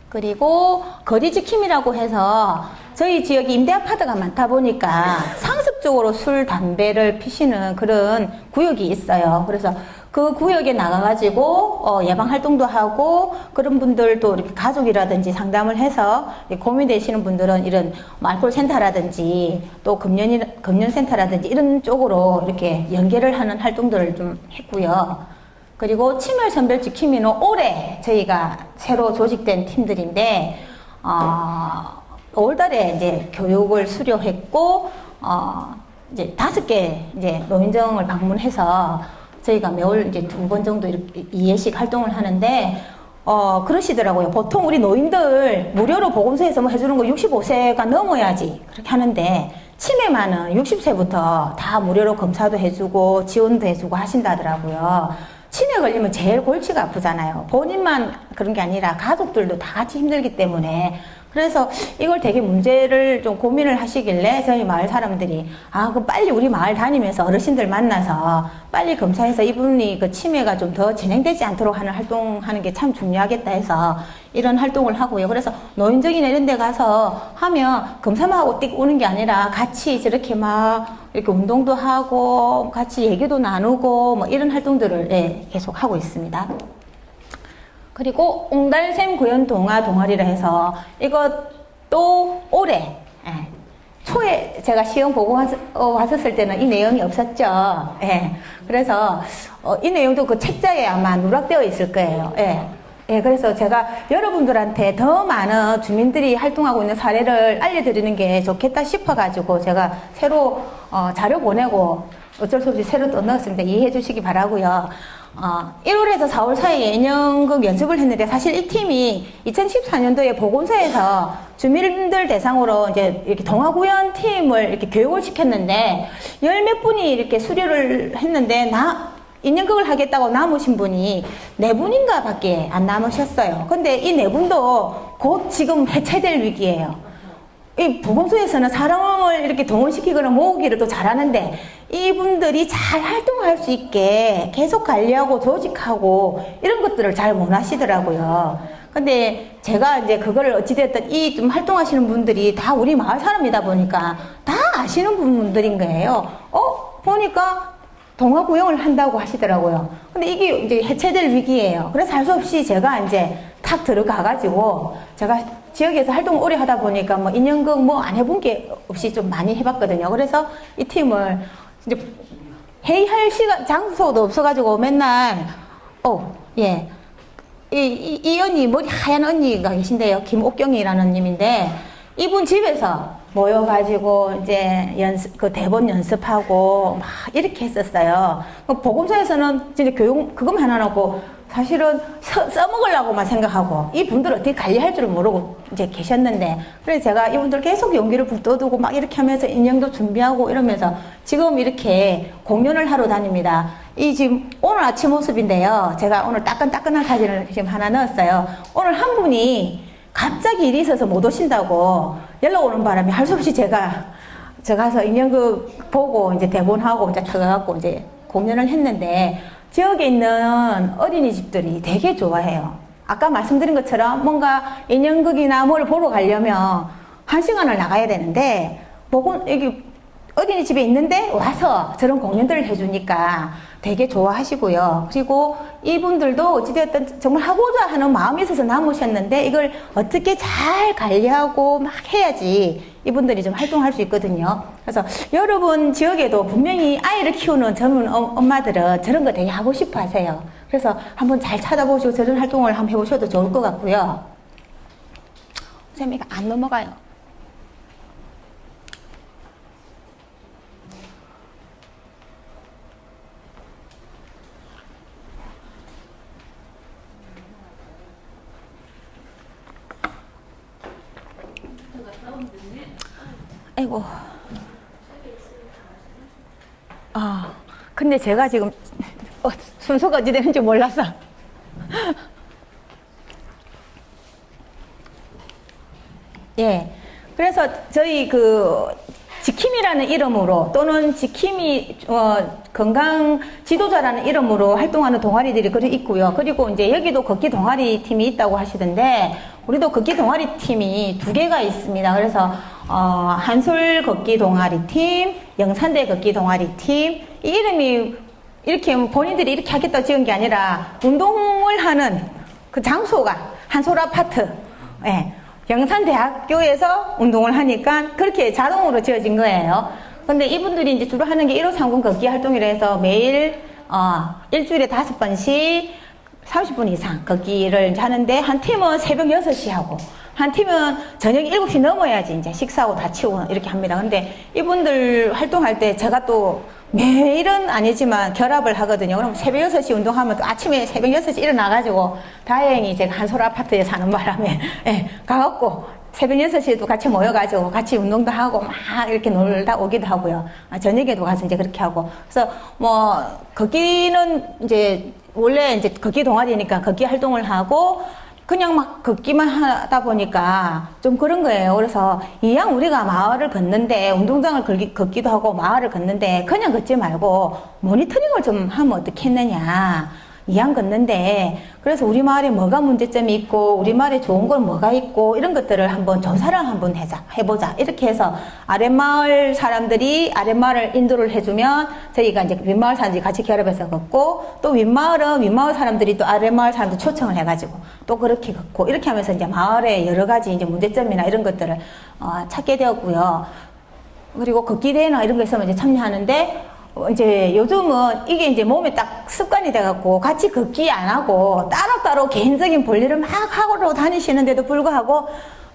그리고 거리 지킴이라고 해서 저희 지역이 임대 아파트가 많다 보니까 상습적으로 술, 담배를 피시는 그런 구역이 있어요. 그래서 그 구역에 나가가지고 예방 활동도 하고 그런 분들도 이렇게 가족이라든지 상담을 해서 고민되시는 분들은 이런 알코올 센터라든지 또 금연 센터라든지 이런 쪽으로 이렇게 연계를 하는 활동들을 좀 했고요. 그리고 치매 선별 지킴이는 올해 저희가 새로 조직된 팀들인데 5월달에 이제 교육을 수료했고 이제 5개 이제 노인정을 방문해서 저희가 매월 이제 2번 정도 이렇게 2회씩 활동을 하는데 그러시더라고요. 보통 우리 노인들 무료로 보건소에서 뭐 해주는 거 65세가 넘어야지 그렇게 하는데 치매만은 60세부터 다 무료로 검사도 해주고 지원도 해주고 하신다더라고요. 치매 걸리면 제일 골치가 아프잖아요. 본인만 그런 게 아니라 가족들도 다 같이 힘들기 때문에 그래서 이걸 되게 문제를 좀 고민을 하시길래 저희 마을 사람들이 그럼 빨리 우리 마을 다니면서 어르신들 만나서 빨리 검사해서 이분이 그 치매가 좀 더 진행되지 않도록 하는 활동하는 게 참 중요하겠다 해서 이런 활동을 하고요. 그래서 노인정이나 이런 데 가서 하면 검사만 하고 띡 오는 게 아니라 같이 저렇게 막 이렇게 운동도 하고 같이 얘기도 나누고 뭐 이런 활동들을 계속 하고 있습니다. 그리고 옹달샘 구연 동화 동아리라 해서 이것도 올해 초에 제가 시험 보고 왔었을 때는 이 내용이 없었죠. 그래서 이 내용도 그 책자에 아마 누락되어 있을 거예요. 그래서 제가 여러분들한테 더 많은 주민들이 활동하고 있는 사례를 알려드리는 게 좋겠다 싶어가지고 제가 새로 자료 보내고 어쩔 수 없이 새로 또 넣었습니다. 이해해 주시기 바라고요. 1월에서 4월 사이에 인형극 연습을 했는데 사실 이 팀이 2014년도에 보건소에서 주민들 대상으로 이제 이렇게 동화구연 팀을 이렇게 교육을 시켰는데 열 몇 분이 이렇게 수료를 했는데 인형극을 하겠다고 남으신 분이 4분인가 밖에 안 남으셨어요. 근데 이 4분도 곧 지금 해체될 위기예요. 이 보건소에서는 사람을 이렇게 동원시키거나 모으기를 또 잘하는데 이분들이 잘 활동할 수 있게 계속 관리하고 조직하고 이런 것들을 잘 못 하시더라고요. 근데 제가 이제 그거를 어찌됐든 이 좀 활동하시는 분들이 다 우리 마을 사람이다 보니까 다 아시는 분들인 거예요. 보니까 동화구역을 한다고 하시더라고요. 근데 이게 이제 해체될 위기예요. 그래서 할 수 없이 제가 이제 탁 들어가가지고 제가 지역에서 활동을 오래 하다 보니까 뭐 인연극 뭐 안 해본 게 없이 좀 많이 해봤거든요. 그래서 이 팀을 이제 회의할 시간, 장소도 없어가지고 맨날, 예. 이 언니, 머리 하얀 언니가 계신데요. 김옥경이라는 님인데, 이분 집에서 모여가지고 이제 그 대본 연습하고 막 이렇게 했었어요. 보건소에서는 진짜 교육, 그것만 하나 놓고 사실은 써먹으려고만 생각하고 이분들 어떻게 관리할 줄을 모르고 이제 계셨는데, 그래서 제가 이분들 계속 용기를 북돋우고 막 이렇게 하면서 인형도 준비하고 이러면서 지금 이렇게 공연을 하러 다닙니다. 이 지금 오늘 아침 모습인데요. 제가 오늘 따끈따끈한 사진을 지금 하나 넣었어요. 오늘 한 분이 갑자기 일이 있어서 못 오신다고 연락 오는 바람에 할 수 없이 제가 가서 인형극 보고 이제 대본하고 이제 들어가고 이제 공연을 했는데, 지역에 있는 어린이집들이 되게 좋아해요. 아까 말씀드린 것처럼 뭔가 인형극이나 뭘 보러 가려면 1시간을 나가야 되는데, 여기 어린이집에 있는데 와서 저런 공연들을 해주니까 되게 좋아하시고요. 그리고 이분들도 어찌되었든 정말 하고자 하는 마음이 있어서 남으셨는데, 이걸 어떻게 잘 관리하고 막 해야지 이분들이 좀 활동할 수 있거든요. 그래서 여러분 지역에도 분명히 아이를 키우는 젊은 엄마들은 저런 거 되게 하고 싶어 하세요. 그래서 한번 잘 찾아보시고 저런 활동을 한번 해보셔도 좋을 것 같고요. 쌤이가 안 넘어가요. 아이고. 근데 제가 지금 순서가 어찌 되는지 몰라서. 예. 그래서 저희 지킴이라는 이름으로 또는 지킴이 건강 지도자라는 이름으로 활동하는 동아리들이 그리 있고요. 그리고 이제 여기도 걷기 동아리 팀이 있다고 하시던데, 우리도 걷기 동아리 팀이 2개가 있습니다. 그래서 한솔 걷기 동아리 팀, 영산대 걷기 동아리 팀. 이 이름이 이렇게 본인들이 이렇게 하겠다고 지은 게 아니라 운동을 하는 그 장소가 한솔 아파트, 예. 영산대학교에서 운동을 하니까 그렇게 자동으로 지어진 거예요. 근데 이분들이 이제 주로 하는 게 1530 걷기 활동이라 해서 매일, 일주일에 5번씩 30분 이상 걷기를 하는데, 한 팀은 새벽 6시 하고, 한 팀은 저녁 7시 넘어야지 이제 식사하고 다 치우고 이렇게 합니다. 근데 이분들 활동할 때 제가 또 매일은 아니지만 결합을 하거든요. 그럼 새벽 6시 운동하면 또 아침에 새벽 6시 일어나가지고, 다행히 제가 한솔 아파트에 사는 바람에, 예, 가갖고 새벽 6시에도 같이 모여가지고 같이 운동도 하고 막 이렇게 놀다 오기도 하고요. 저녁에도 가서 이제 그렇게 하고. 그래서 걷기는 이제 원래 이제 걷기 동아리니까 걷기 활동을 하고, 그냥 막 걷기만 하다 보니까 좀 그런 거예요. 그래서 이왕 우리가 마을을 걷는데, 운동장을 걷기도 하고 마을을 걷는데 그냥 걷지 말고 모니터링을 좀 하면 어떻겠느냐. 이왕 걷는데, 그래서 우리 마을에 뭐가 문제점이 있고 우리 마을에 좋은 건 뭐가 있고 이런 것들을 한번 조사를 한번 해보자. 이렇게 해서 아랫마을 사람들이 아랫마을을 인도를 해주면 저희가 이제 윗마을 사람들이 같이 결합해서 걷고, 또 윗마을은 윗마을 사람들이 또 아랫마을 사람들 초청을 해가지고 또 그렇게 걷고, 이렇게 하면서 이제 마을에 여러 가지 이제 문제점이나 이런 것들을 찾게 되었고요. 그리고 걷기 대회나 이런 거 있으면 이제 참여하는데, 이제 요즘은 이게 이제 몸에 딱 습관이 돼갖고 같이 걷기 안 하고 따로따로 개인적인 볼일을 막 하고 다니시는데도 불구하고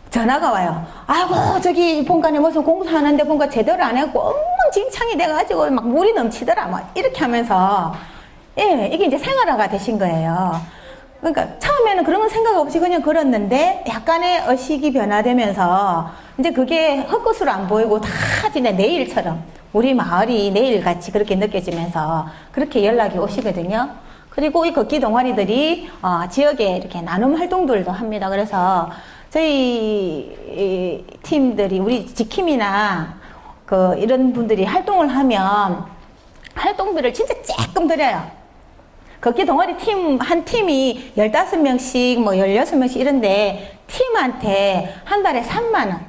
전화가 와요. 아이고, 저기 본관에 무슨 공사하는데 본관 제대로 안 했고 엉망진창이 돼가지고 막 물이 넘치더라. 막 이렇게 하면서, 예, 이게 이제 생활화가 되신 거예요. 그러니까 처음에는 그런 건 생각 없이 그냥 걸었는데, 약간의 의식이 변화되면서 이제 그게 헛것으로 안 보이고 다 진짜 내일처럼 우리 마을이 내일같이 그렇게 느껴지면서 그렇게 연락이 오시거든요. 그리고 이 걷기 동아리들이 지역에 이렇게 나눔 활동들도 합니다. 그래서 저희 팀들이, 우리 지킴이나 이런 분들이 활동을 하면 활동비를 진짜 조금 드려요. 걷기 동아리 한 팀이 15명씩, 뭐 16명씩 이런데, 팀한테 한 달에 3만원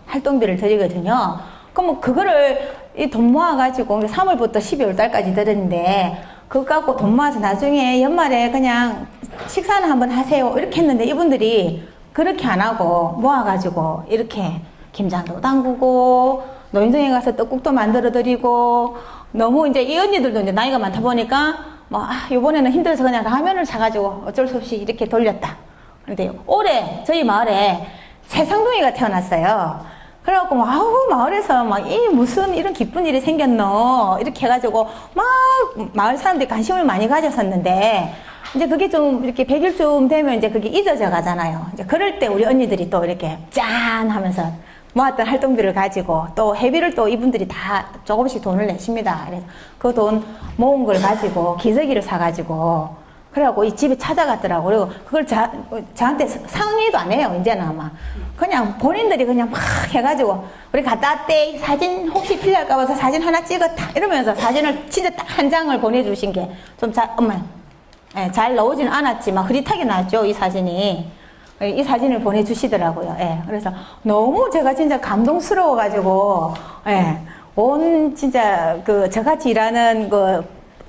활동비를 드리거든요. 그럼 그거를 돈 모아가지고 3월부터 12월 달까지 드렸는데, 그거 갖고 돈 모아서 나중에 연말에 그냥 식사는 한번 하세요. 이렇게 했는데, 이분들이 그렇게 안 하고 모아가지고 이렇게 김장도 담그고, 노인정에 가서 떡국도 만들어 드리고, 너무 이제 이 언니들도 이제 나이가 많다 보니까, 뭐, 요번에는 힘들어서 그냥 라면을 사가지고 어쩔 수 없이 이렇게 돌렸다. 그런데 올해 저희 마을에 새 쌍둥이가 태어났어요. 그래갖고, 마을에서 무슨 이런 기쁜 일이 생겼노? 이렇게 해가지고, 마을 사람들이 관심을 많이 가졌었는데, 이제 그게 좀 이렇게 100일쯤 되면 이제 그게 잊어져 가잖아요. 이제 그럴 때 우리 언니들이 또 이렇게 짠 하면서 모았던 활동비를 가지고 또 회비를 또 이분들이 다 조금씩 돈을 내십니다. 그래서 그 돈 모은 걸 가지고 기저귀를 사가지고 그래갖고 이 집에 찾아갔더라고. 그리고 그걸 저한테 상의도 안 해요. 이제는 아마. 그냥 본인들이 그냥 막 해가지고 우리 갔다 왔대. 사진 혹시 필요할까 봐서 사진 하나 찍었다. 이러면서 사진을 진짜 딱 한 장을 보내주신 게 좀 잘 나오지는 않았지만 흐릿하게 나왔죠. 이 사진이. 이 사진을 보내주시더라고요. 예. 그래서 너무 제가 진짜 감동스러워가지고, 예. 진짜 저같이 일하는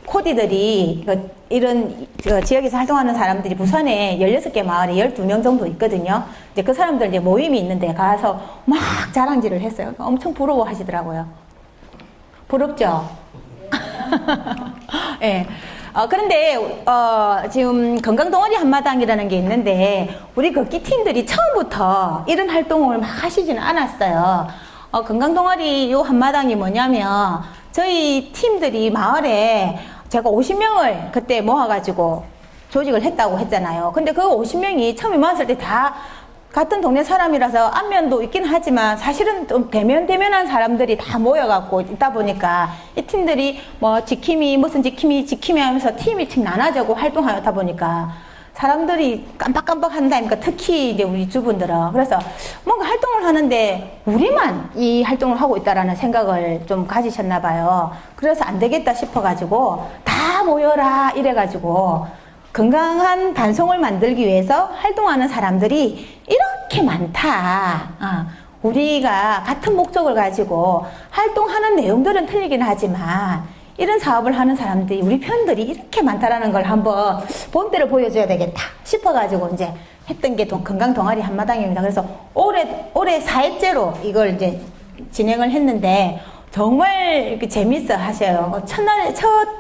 코디들이, 이런 지역에서 활동하는 사람들이 부산에 16개 마을에 12명 정도 있거든요. 이제 그 사람들 이제 모임이 있는데 가서 막 자랑질을 했어요. 엄청 부러워 하시더라고요. 부럽죠? 예. 그런데, 지금 건강동아리 한마당이라는 게 있는데, 우리 걷기 팀들이 처음부터 이런 활동을 막 하시지는 않았어요. 건강동아리 요 한마당이 뭐냐면, 저희 팀들이 마을에 제가 50명을 그때 모아가지고 조직을 했다고 했잖아요. 근데 그 50명이 처음에 모았을 때 다 같은 동네 사람이라서 안면도 있긴 하지만 사실은 좀 대면한 사람들이 다 모여갖고 있다 보니까 이 팀들이 뭐 무슨 지킴이 하면서 팀이 나눠지고 활동하다 보니까 사람들이 깜빡깜빡 한다니까 특히 이제 우리 주분들은 그래서 뭔가 활동을 하는데 우리만 이 활동을 하고 있다라는 생각을 좀 가지셨나 봐요. 그래서 안 되겠다 싶어가지고 다 모여라 이래가지고 건강한 반송을 만들기 위해서 활동하는 사람들이 이렇게 많다. 우리가 같은 목적을 가지고 활동하는 내용들은 틀리긴 하지만 이런 사업을 하는 사람들이 우리 편들이 이렇게 많다라는 걸 한번 본때를 보여줘야 되겠다 싶어가지고 이제 했던 게 건강 동아리 한마당입니다. 그래서 올해 4회째로 이걸 이제 진행을 했는데 정말 이렇게 재밌어 하셔요. 첫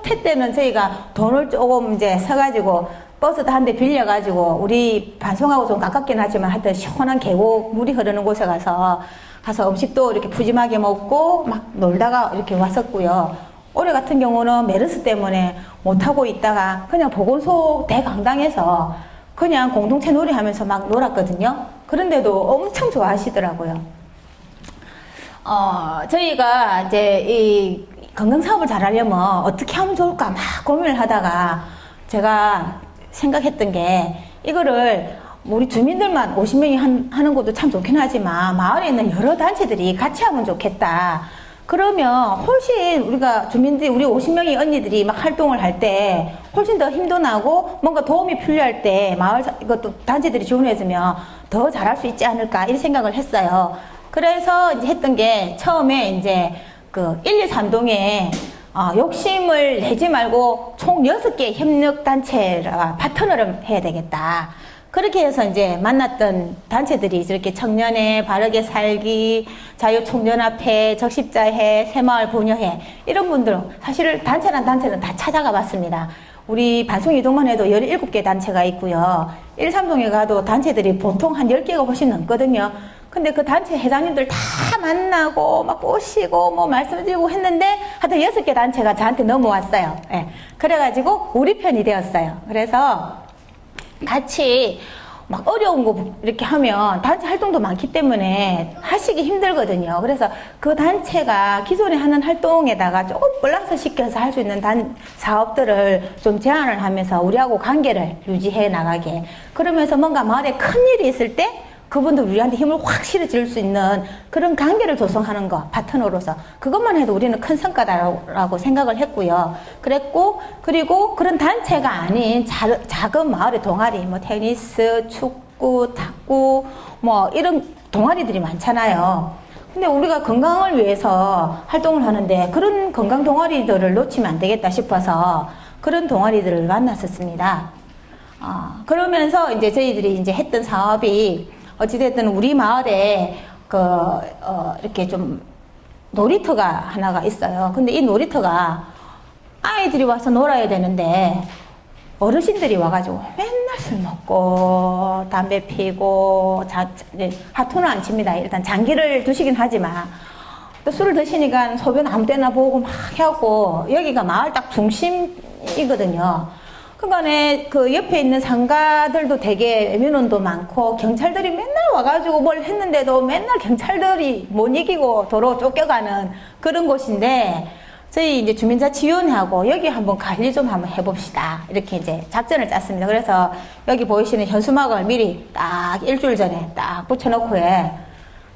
해 때는 저희가 돈을 조금 이제 써가지고 버스도 한 대 빌려가지고 우리 반송하고 좀 가깝긴 하지만 하여튼 시원한 계곡 물이 흐르는 곳에 가서 음식도 이렇게 푸짐하게 먹고 막 놀다가 이렇게 왔었고요. 올해 같은 경우는 메르스 때문에 못하고 있다가 그냥 보건소 대강당에서 그냥 공동체 놀이 하면서 막 놀았거든요. 그런데도 엄청 좋아하시더라고요. 저희가 이제 이 건강사업을 잘하려면 어떻게 하면 좋을까 막 고민을 하다가 제가 생각했던 게 이거를 우리 주민들만 50명이 하는 것도 참 좋긴 하지만 마을에 있는 여러 단체들이 같이 하면 좋겠다. 그러면 훨씬 우리가 주민들이 우리 50명의 언니들이 막 활동을 할 때 훨씬 더 힘도 나고 뭔가 도움이 필요할 때 마을 이것도 단체들이 지원해주면 더 잘할 수 있지 않을까 이런 생각을 했어요. 그래서 이제 했던 게 처음에 이제 1, 2, 3동에 욕심을 내지 말고 총 6개 협력단체와 파트너를 해야 되겠다. 그렇게 해서 이제 만났던 단체들이 이렇게 청년회, 바르게 살기, 자유총연합회, 적십자회, 새마을분여회 이런 분들 사실 단체는 다 찾아가 봤습니다. 우리 반송 이동만 해도 17개 단체가 있고요. 1, 3동에 가도 단체들이 보통 한 10개가 훨씬 넘거든요. 근데 그 단체 회장님들 다 만나고 막 꼬시고 뭐 말씀드리고 했는데 하여튼 6개 단체가 저한테 넘어왔어요. 예. 그래가지고 우리 편이 되었어요. 그래서 같이 막 어려운 거 이렇게 하면 단체 활동도 많기 때문에 하시기 힘들거든요. 그래서 그 단체가 기존에 하는 활동에다가 조금 플러스 시켜서 할 수 있는 사업들을 좀 제안을 하면서 우리하고 관계를 유지해 나가게. 그러면서 뭔가 마을에 큰 일이 있을 때 그분도 우리한테 힘을 확 실어줄 수 있는 그런 관계를 조성하는 거, 파트너로서. 그것만 해도 우리는 큰 성과다라고 생각을 했고요. 그리고 그런 단체가 아닌 작은 마을의 동아리, 뭐 테니스, 축구, 탁구, 뭐 이런 동아리들이 많잖아요. 근데 우리가 건강을 위해서 활동을 하는데 그런 건강 동아리들을 놓치면 안 되겠다 싶어서 그런 동아리들을 만났었습니다. 그러면서 이제 저희들이 이제 했던 사업이 어찌됐든 우리 마을에 이렇게 좀 놀이터가 하나가 있어요. 근데 이 놀이터가 아이들이 와서 놀아야 되는데 어르신들이 와가지고 맨날 술 먹고 담배 피고 하토는 안 칩니다. 일단 장기를 두시긴 하지만 또 술을 드시니까 소변 아무 때나 보고 막 하고 여기가 마을 딱 중심이거든요. 그간에 그 옆에 있는 상가들도 되게 민원도 많고 경찰들이 맨날 와가지고 뭘 했는데도 맨날 경찰들이 못 이기고 도로 쫓겨가는 그런 곳인데 저희 이제 주민자치위원회하고 여기 한번 관리 좀 한번 해봅시다. 이렇게 이제 작전을 짰습니다. 그래서 여기 보이시는 현수막을 미리 딱 일주일 전에 딱 붙여놓고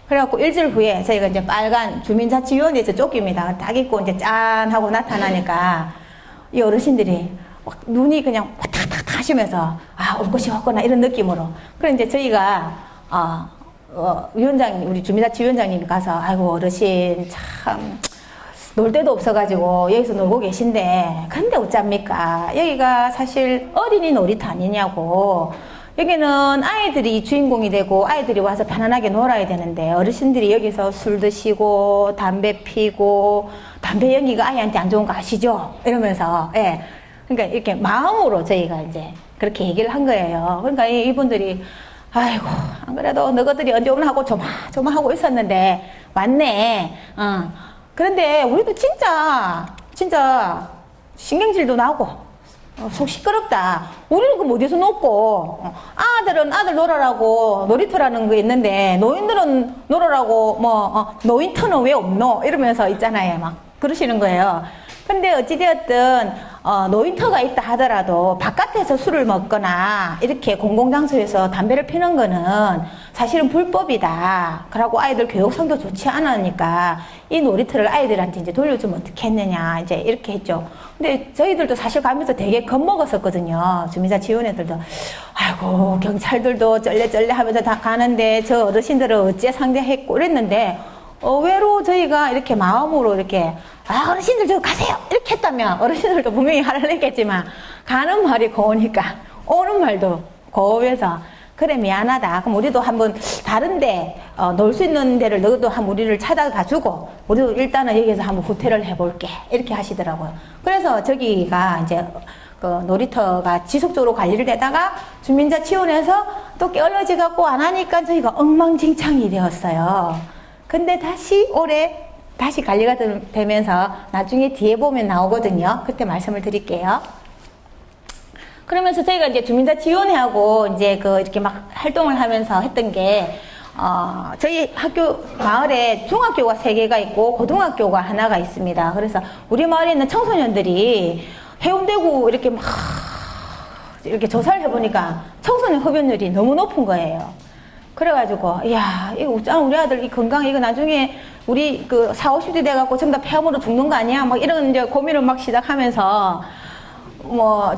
그래갖고 일주일 후에 저희가 이제 빨간 주민자치위원회에서 쫓깁니다. 딱 입고 이제 짠 하고 나타나니까 이 어르신들이 막 눈이 그냥 탁탁탁 하시면서 올 것이 왔구나 이런 느낌으로. 그래 이제 저희가 위원장님, 우리 주민자치위원장님이 가서 아이고 어르신 참 놀 데도 없어가지고 여기서 놀고 계신데 근데 어쩝니까? 여기가 사실 어린이 놀이터 아니냐고. 여기는 아이들이 주인공이 되고 아이들이 와서 편안하게 놀아야 되는데 어르신들이 여기서 술 드시고 담배 피고 담배 연기가 아이한테 안 좋은 거 아시죠? 이러면서 그러니까 이렇게 마음으로 저희가 이제 그렇게 얘기를 한 거예요. 그러니까 이분들이 아이고 안 그래도 너희들이 언제 오나 하고 조마하고 있었는데 왔네. 그런데 우리도 진짜 신경질도 나고 속 시끄럽다. 우리는 그럼 어디서 놀고 아들은 아들 놀아라고 놀이터라는 거 있는데 노인들은 놀아라고 노인터는 왜 없노? 이러면서 있잖아요. 막 그러시는 거예요. 근데 어찌되었든 노인터가 있다 하더라도 바깥에서 술을 먹거나 이렇게 공공장소에서 담배를 피는 거는 사실은 불법이다. 그러고 아이들 교육성도 좋지 않으니까 이 놀이터를 아이들한테 이제 돌려주면 어떻겠느냐 이제 이렇게 했죠. 근데 저희들도 사실 가면서 되게 겁먹었었거든요. 주민자치위원회들도 아이고 경찰들도 쩔레쩔레 하면서 다 가는데 저 어르신들은 어째 상대했고 그랬는데 의외로 저희가 이렇게 마음으로 이렇게 어르신들 저 가세요 이렇게 했다면 어르신들도 분명히 화를 냈겠지만 가는 말이 고우니까 오는 말도 고우해서 그래 미안하다. 그럼 우리도 한번 다른데 놀 수 있는 데를 너도 한번 우리를 찾아봐주고 우리도 일단은 여기서 한번 후퇴를 해볼게 이렇게 하시더라고요. 그래서 저기가 이제 그 놀이터가 지속적으로 관리를 되다가 주민자치원에서 또 깨어러지 갖고 안 하니까 저희가 엉망진창이 되었어요. 근데 올해 다시 관리가 되면서 나중에 뒤에 보면 나오거든요. 그때 말씀을 드릴게요. 그러면서 저희가 이제 주민자치위원회하고 이제 이렇게 막 활동을 하면서 했던 게, 저희 학교, 마을에 중학교가 3개가 있고 고등학교가 하나가 있습니다. 그래서 우리 마을에 있는 청소년들이 해운대구 이렇게 조사를 해보니까 청소년 흡연율이 너무 높은 거예요. 그래가지고, 이야, 이거 우리 아들 이 건강, 이거 나중에 우리 40, 50대 돼갖고 전부 다 폐암으로 죽는 거 아니야? 막 이런 이제 고민을 막 시작하면서,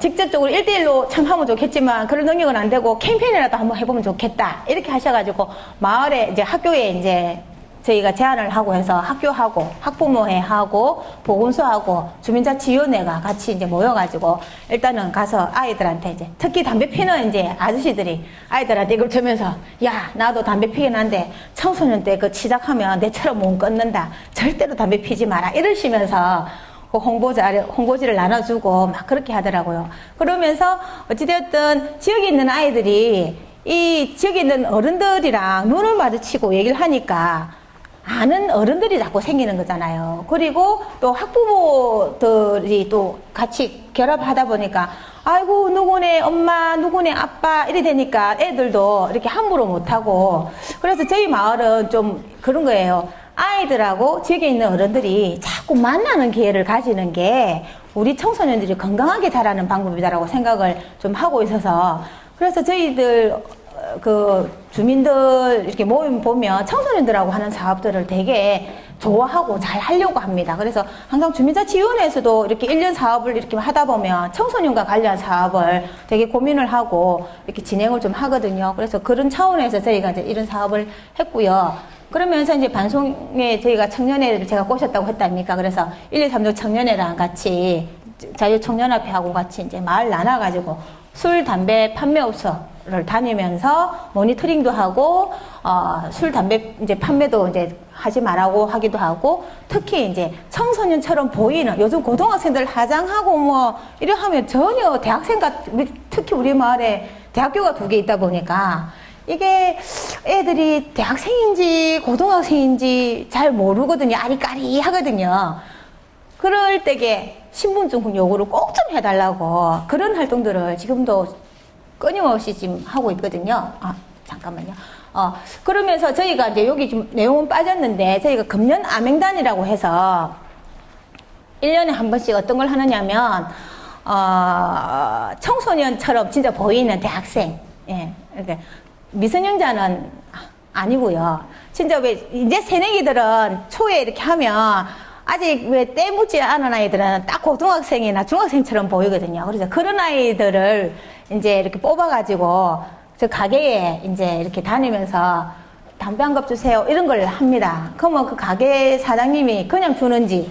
직접적으로 1대1로 참 하면 좋겠지만, 그런 능력은 안 되고, 캠페인이라도 한번 해보면 좋겠다. 이렇게 하셔가지고, 마을에, 이제 학교에 이제 저희가 제안을 하고 해서 학교하고, 학부모회하고, 보건소하고, 주민자치위원회가 같이 이제 모여가지고, 일단은 가서 아이들한테 이제, 특히 담배 피는 이제 아저씨들이 아이들한테 이걸 주면서, 야, 나도 담배 피긴 한데, 청소년 때 시작하면 내처럼 못 끊는다. 절대로 담배 피지 마라. 이러시면서, 홍보지를 나눠주고 막 그렇게 하더라고요. 그러면서 어찌되었든 지역에 있는 아이들이 이 지역에 있는 어른들이랑 눈을 마주치고 얘기를 하니까 아는 어른들이 자꾸 생기는 거잖아요. 그리고 또 학부모들이 또 같이 결합하다 보니까 아이고 누구네 엄마 누구네 아빠 이래 되니까 애들도 이렇게 함부로 못하고 그래서 저희 마을은 좀 그런 거예요. 아이들하고 지역에 있는 어른들이 자꾸 만나는 기회를 가지는 게 우리 청소년들이 건강하게 자라는 방법이다라고 생각을 좀 하고 있어서 그래서 저희들 그 주민들 이렇게 모임 보면 청소년들하고 하는 사업들을 되게 좋아하고 잘 하려고 합니다. 그래서 항상 주민자치위원회에서도 이렇게 1년 사업을 이렇게 하다 보면 청소년과 관련 사업을 되게 고민을 하고 이렇게 진행을 좀 하거든요. 그래서 그런 차원에서 저희가 이제 이런 사업을 했고요. 그러면서 이제 방송에 저희가 청년회를 제가 꼬셨다고 했답니까? 그래서 1, 2, 3조 청년회랑 같이 자유청년협회하고 같이 이제 마을 나눠가지고 술, 담배 판매업소를 다니면서 모니터링도 하고, 술, 담배 이제 판매도 이제 하지 말라고 하기도 하고, 특히 이제 청소년처럼 보이는, 요즘 고등학생들 화장하고 뭐, 이래 하면 전혀 대학생 특히 우리 마을에 대학교가 2개 있다 보니까, 이게 애들이 대학생인지 고등학생인지 잘 모르거든요. 아리까리 하거든요. 그럴 때에 신분증 요구를 꼭 좀 해달라고 그런 활동들을 지금도 끊임없이 지금 하고 있거든요. 잠깐만요. 그러면서 저희가 이제 여기 좀 내용은 빠졌는데 저희가 금년 암행단이라고 해서 1년에 한 번씩 어떤 걸 하느냐면 청소년처럼 진짜 보이는 대학생, 예, 이렇게 미성년자는 아니고요. 진짜 왜 이제 새내기들은 초에 이렇게 하면 아직 왜 때 묻지 않은 아이들은 딱 고등학생이나 중학생처럼 보이거든요. 그래서 그런 아이들을 이제 이렇게 뽑아가지고 저 가게에 이제 이렇게 다니면서 담배 한 갑 주세요. 이런 걸 합니다. 그러면 그 가게 사장님이 그냥 주는지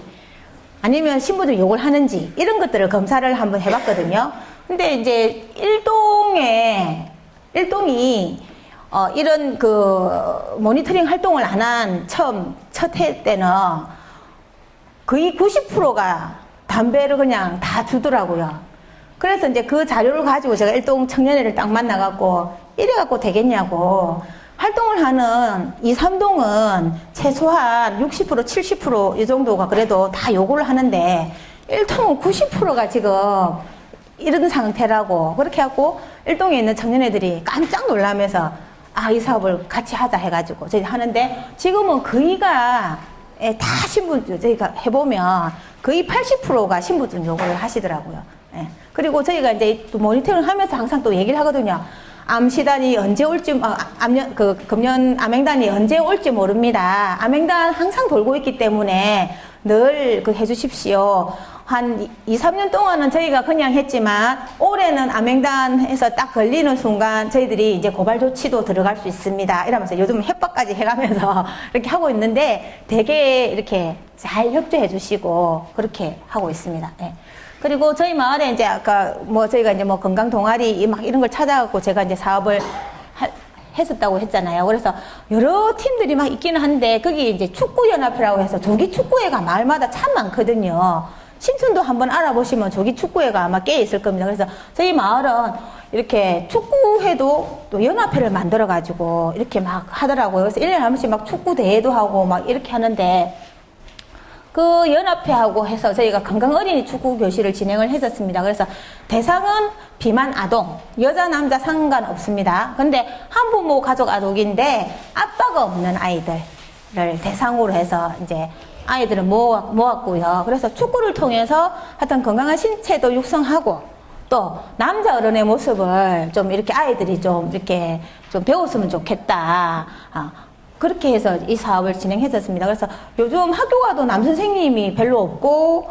아니면 신분증 요구를 하는지 이런 것들을 검사를 한번 해봤거든요. 근데 이제 일동이 이런 그 모니터링 활동을 안 한 첫 해 때는 거의 90%가 담배를 그냥 다 주더라고요. 그래서 이제 그 자료를 가지고 제가 일동 청년회를 딱 만나갖고 이래갖고 되겠냐고. 활동을 하는 2, 3동은 최소한 60%, 70% 이 정도가 그래도 다 요구를 하는데 1동은 90%가 지금 이런 상태라고. 그렇게 하고 1동에 있는 청년회들이 깜짝 놀라면서 이 사업을 같이 하자 해가지고 저희 하는데 지금은 거의가 다 신분증 저희가 해보면 거의 80%가 신분증 요구를 하시더라고요. 예. 그리고 저희가 이제 또 모니터링을 하면서 항상 또 얘기를 하거든요. 암시단이 언제 올지, 금년 암행단이 언제 올지 모릅니다. 암행단 항상 돌고 있기 때문에 늘 해주십시오. 한 2, 3년 동안은 저희가 그냥 했지만 올해는 암행단에서 딱 걸리는 순간 저희들이 이제 고발 조치도 들어갈 수 있습니다. 이러면서 요즘 협박까지 해가면서 이렇게 하고 있는데 되게 이렇게 잘 협조해 주시고 그렇게 하고 있습니다. 예. 그리고 저희 마을에 이제 아까 저희가 이제 건강 동아리 막 이런 걸 찾아갖고 제가 이제 사업을 했었다고 했잖아요. 그래서 여러 팀들이 막 있기는 한데 거기 이제 축구연합회라고 해서 조기 축구회가 마을마다 참 많거든요. 신촌도 한번 알아보시면 조기 축구회가 아마 꽤 있을 겁니다. 그래서 저희 마을은 이렇게 축구회도 또 연합회를 만들어가지고 이렇게 막 하더라고요. 그래서 1년에 한 번씩 막 축구 대회도 하고 막 이렇게 하는데 그 연합회하고 해서 저희가 건강 어린이 축구 교실을 진행을 했었습니다. 그래서 대상은 비만 아동, 여자 남자 상관없습니다. 근데 한부모 가족 아동인데 아빠가 없는 아이들을 대상으로 해서 이제 아이들을 모았고요. 그래서 축구를 통해서 하여튼 건강한 신체도 육성하고 또 남자 어른의 모습을 좀 이렇게 아이들이 좀 이렇게 좀 배웠으면 좋겠다. 그렇게 해서 이 사업을 진행했었습니다. 그래서 요즘 학교 가도 남 선생님이 별로 없고,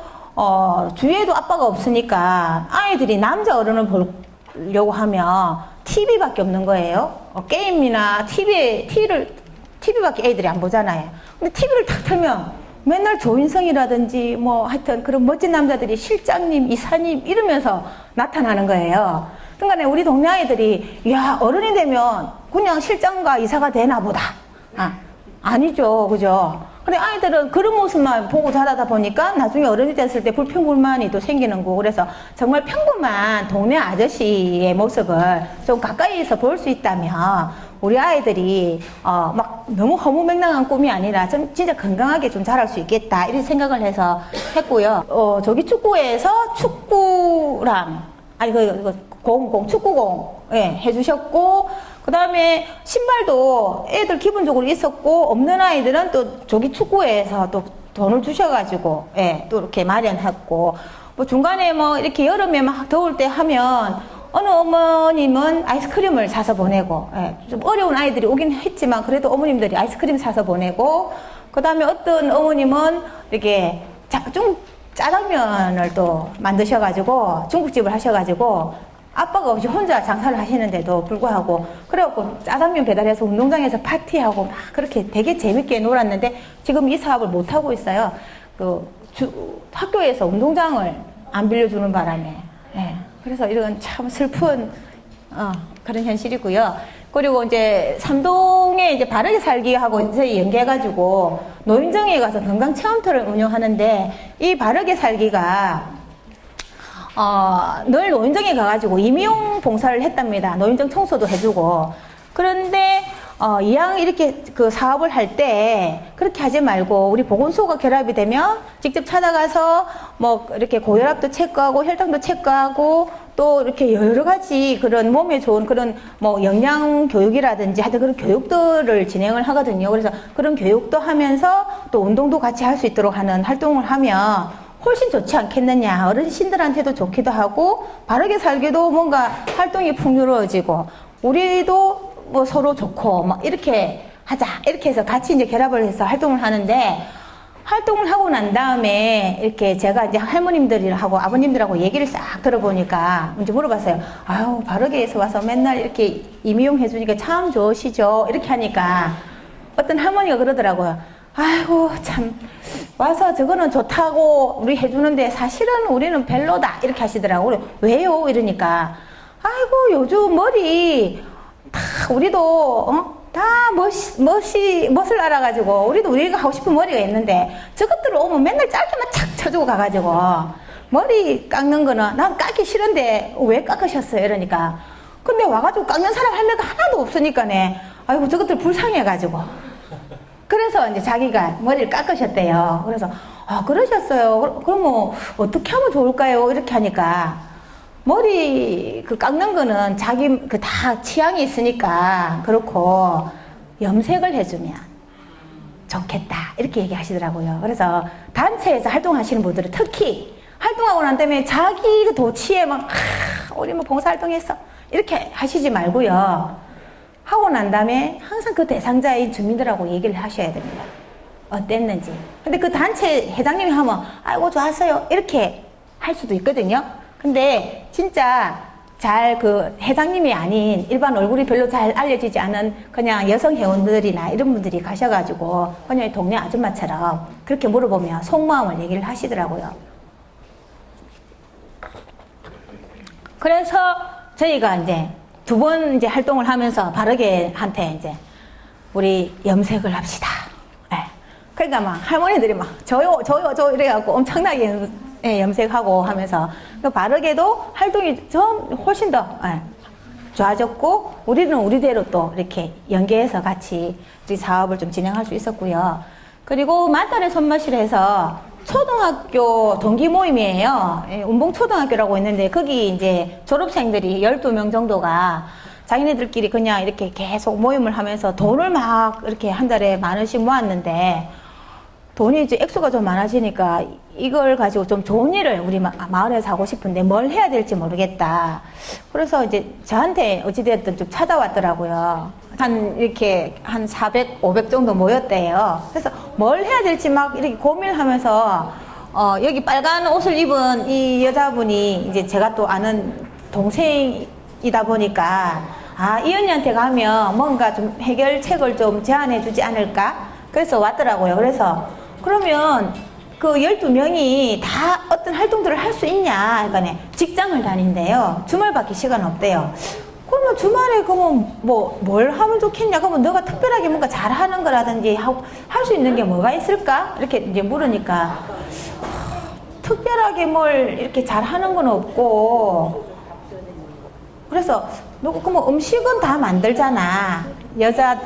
주위에도 아빠가 없으니까 아이들이 남자 어른을 보려고 하면 TV밖에 없는 거예요. 게임이나 TV밖에 애들이 안 보잖아요. 근데 TV를 탁 틀면 맨날 조인성이라든지 하여튼 그런 멋진 남자들이 실장님, 이사님 이러면서 나타나는 거예요. 그러니까 우리 동네 아이들이 야 어른이 되면 그냥 실장과 이사가 되나 보다. 아니죠. 그죠? 근데 아이들은 그런 모습만 보고 자라다 보니까 나중에 어른이 됐을 때 불평불만이 또 생기는 거고 그래서 정말 평범한 동네 아저씨의 모습을 좀 가까이에서 볼 수 있다면 우리 아이들이 막 너무 허무맹랑한 꿈이 아니라 좀 진짜 건강하게 좀 자랄 수 있겠다 이런 생각을 해서 했고요. 저기 축구에서 축구랑 축구공 해주셨고 그 다음에 신발도 애들 기본적으로 있었고 없는 아이들은 또 저기 축구회에서 또 돈을 주셔가지고 또 이렇게 마련했고 중간에 이렇게 여름에 막 더울 때 하면 어느 어머님은 아이스크림을 사서 보내고, 예, 좀 어려운 아이들이 오긴 했지만 그래도 어머님들이 아이스크림 사서 보내고, 그 다음에 어떤 어머님은 이렇게 짜장면을 또 만드셔가지고 중국집을 하셔가지고 아빠가 없이 혼자 장사를 하시는데도 불구하고 그래갖고 짜장면 배달해서 운동장에서 파티하고 막 그렇게 되게 재밌게 놀았는데 지금 이 사업을 못 하고 있어요. 학교에서 운동장을 안 빌려주는 바람에. 예. 그래서 이런 참 슬픈 그런 현실이고요. 그리고 이제 삼동에 이제 바르게 살기하고 이제 연계해가지고 노인정에 가서 건강체험터를 운영하는데 이 바르게 살기가 늘 노인정에 가가지고 임용 봉사를 했답니다. 노인정 청소도 해주고. 그런데 이왕 이렇게 그 사업을 할 때 그렇게 하지 말고 우리 보건소가 결합이 되면 직접 찾아가서 뭐 이렇게 고혈압도 체크하고 혈당도 체크하고 또 이렇게 여러 가지 그런 몸에 좋은 그런 뭐 영양 교육이라든지 하여튼 그런 교육들을 진행을 하거든요. 그래서 그런 교육도 하면서 또 운동도 같이 할 수 있도록 하는 활동을 하면 훨씬 좋지 않겠느냐. 어르신들한테도 좋기도 하고 바르게 살기도 뭔가 활동이 풍요로워지고 우리도 뭐 서로 좋고 막 이렇게 하자 이렇게 해서 같이 이제 결합을 해서 활동을 하는데 활동을 하고 난 다음에 이렇게 제가 이제 할머님들하고 아버님들하고 얘기를 싹 들어보니까 이제 물어봤어요. 아유 바르게에서 와서 맨날 이렇게 임용 해주니까 참 좋으시죠 이렇게 하니까 어떤 할머니가 그러더라고요. 아이고 참 와서 저거는 좋다고 우리 해주는데 사실은 우리는 별로다 이렇게 하시더라고요. 왜요 이러니까 아이고 요즘 머리 다 우리도 다 멋을 알아가지고 우리가 하고 싶은 머리가 있는데 저것들을 오면 맨날 짧게만 착 쳐주고 가가지고 머리 깎는 거는 난 깎기 싫은데 왜 깎으셨어요 이러니까 근데 와가지고 깎는 사람 할매가 하나도 없으니까네 아이고 저것들 불쌍해가지고 그래서 이제 자기가 머리를 깎으셨대요. 그래서 그러셨어요. 그럼 뭐 어떻게 하면 좋을까요 이렇게 하니까 머리 깎는 거는 자기 다 취향이 있으니까 그렇고 염색을 해주면 좋겠다 이렇게 얘기하시더라고요. 그래서 단체에서 활동하시는 분들은 특히 활동하고 난 다음에 자기 도취에 막 우리 뭐 봉사활동했어 이렇게 하시지 말고요. 하고 난 다음에 항상 그 대상자인 주민들하고 얘기를 하셔야 됩니다. 어땠는지. 근데 그 단체 회장님이 하면 아이고 좋았어요 이렇게 할 수도 있거든요. 근데 진짜 잘 회장님이 아닌 일반 얼굴이 별로 잘 알려지지 않은 그냥 여성 회원들이나 이런 분들이 가셔가지고 그냥 동네 아줌마처럼 그렇게 물어보면 속마음을 얘기를 하시더라고요. 그래서 저희가 이제 두 번 이제 활동을 하면서 바르게한테 이제 우리 염색을 합시다. 네. 그러니까 막 할머니들이 막 저요 이래갖고 엄청나게 염색하고 하면서 바르게도 활동이 좀 훨씬 더 좋아졌고 우리는 우리대로 또 이렇게 연계해서 같이 우리 사업을 좀 진행할 수 있었고요. 그리고 만달의 손맛이라 해서 초등학교 동기 모임이에요. 운봉초등학교라고 있는데 거기 이제 졸업생들이 12명 정도가 자기네들끼리 그냥 이렇게 계속 모임을 하면서 돈을 막 이렇게 한 달에 만 원씩 모았는데 돈이 이제 액수가 좀 많아지니까 이걸 가지고 좀 좋은 일을 우리 마을에서 하고 싶은데 뭘 해야 될지 모르겠다. 그래서 이제 저한테 어찌되었든 좀 찾아왔더라고요. 이렇게 한 400, 500 정도 모였대요. 그래서 뭘 해야 될지 막 이렇게 고민을 하면서, 여기 빨간 옷을 입은 이 여자분이 이제 제가 또 아는 동생이다 보니까, 이 언니한테 가면 뭔가 좀 해결책을 좀 제안해 주지 않을까? 그래서 왔더라고요. 그래서, 그러면 그 12명이 다 어떤 활동들을 할 수 있냐? 그러니까 직장을 다닌대요. 주말밖에 시간 없대요. 그러면 주말에 그러면 뭘 하면 좋겠냐? 그러면 너가 특별하게 뭔가 잘하는 거라든지 할 수 있는 게 뭐가 있을까? 이렇게 이제 물으니까 특별하게 뭘 이렇게 잘하는 건 없고 그래서 그러면 음식은 다 만들잖아. 여자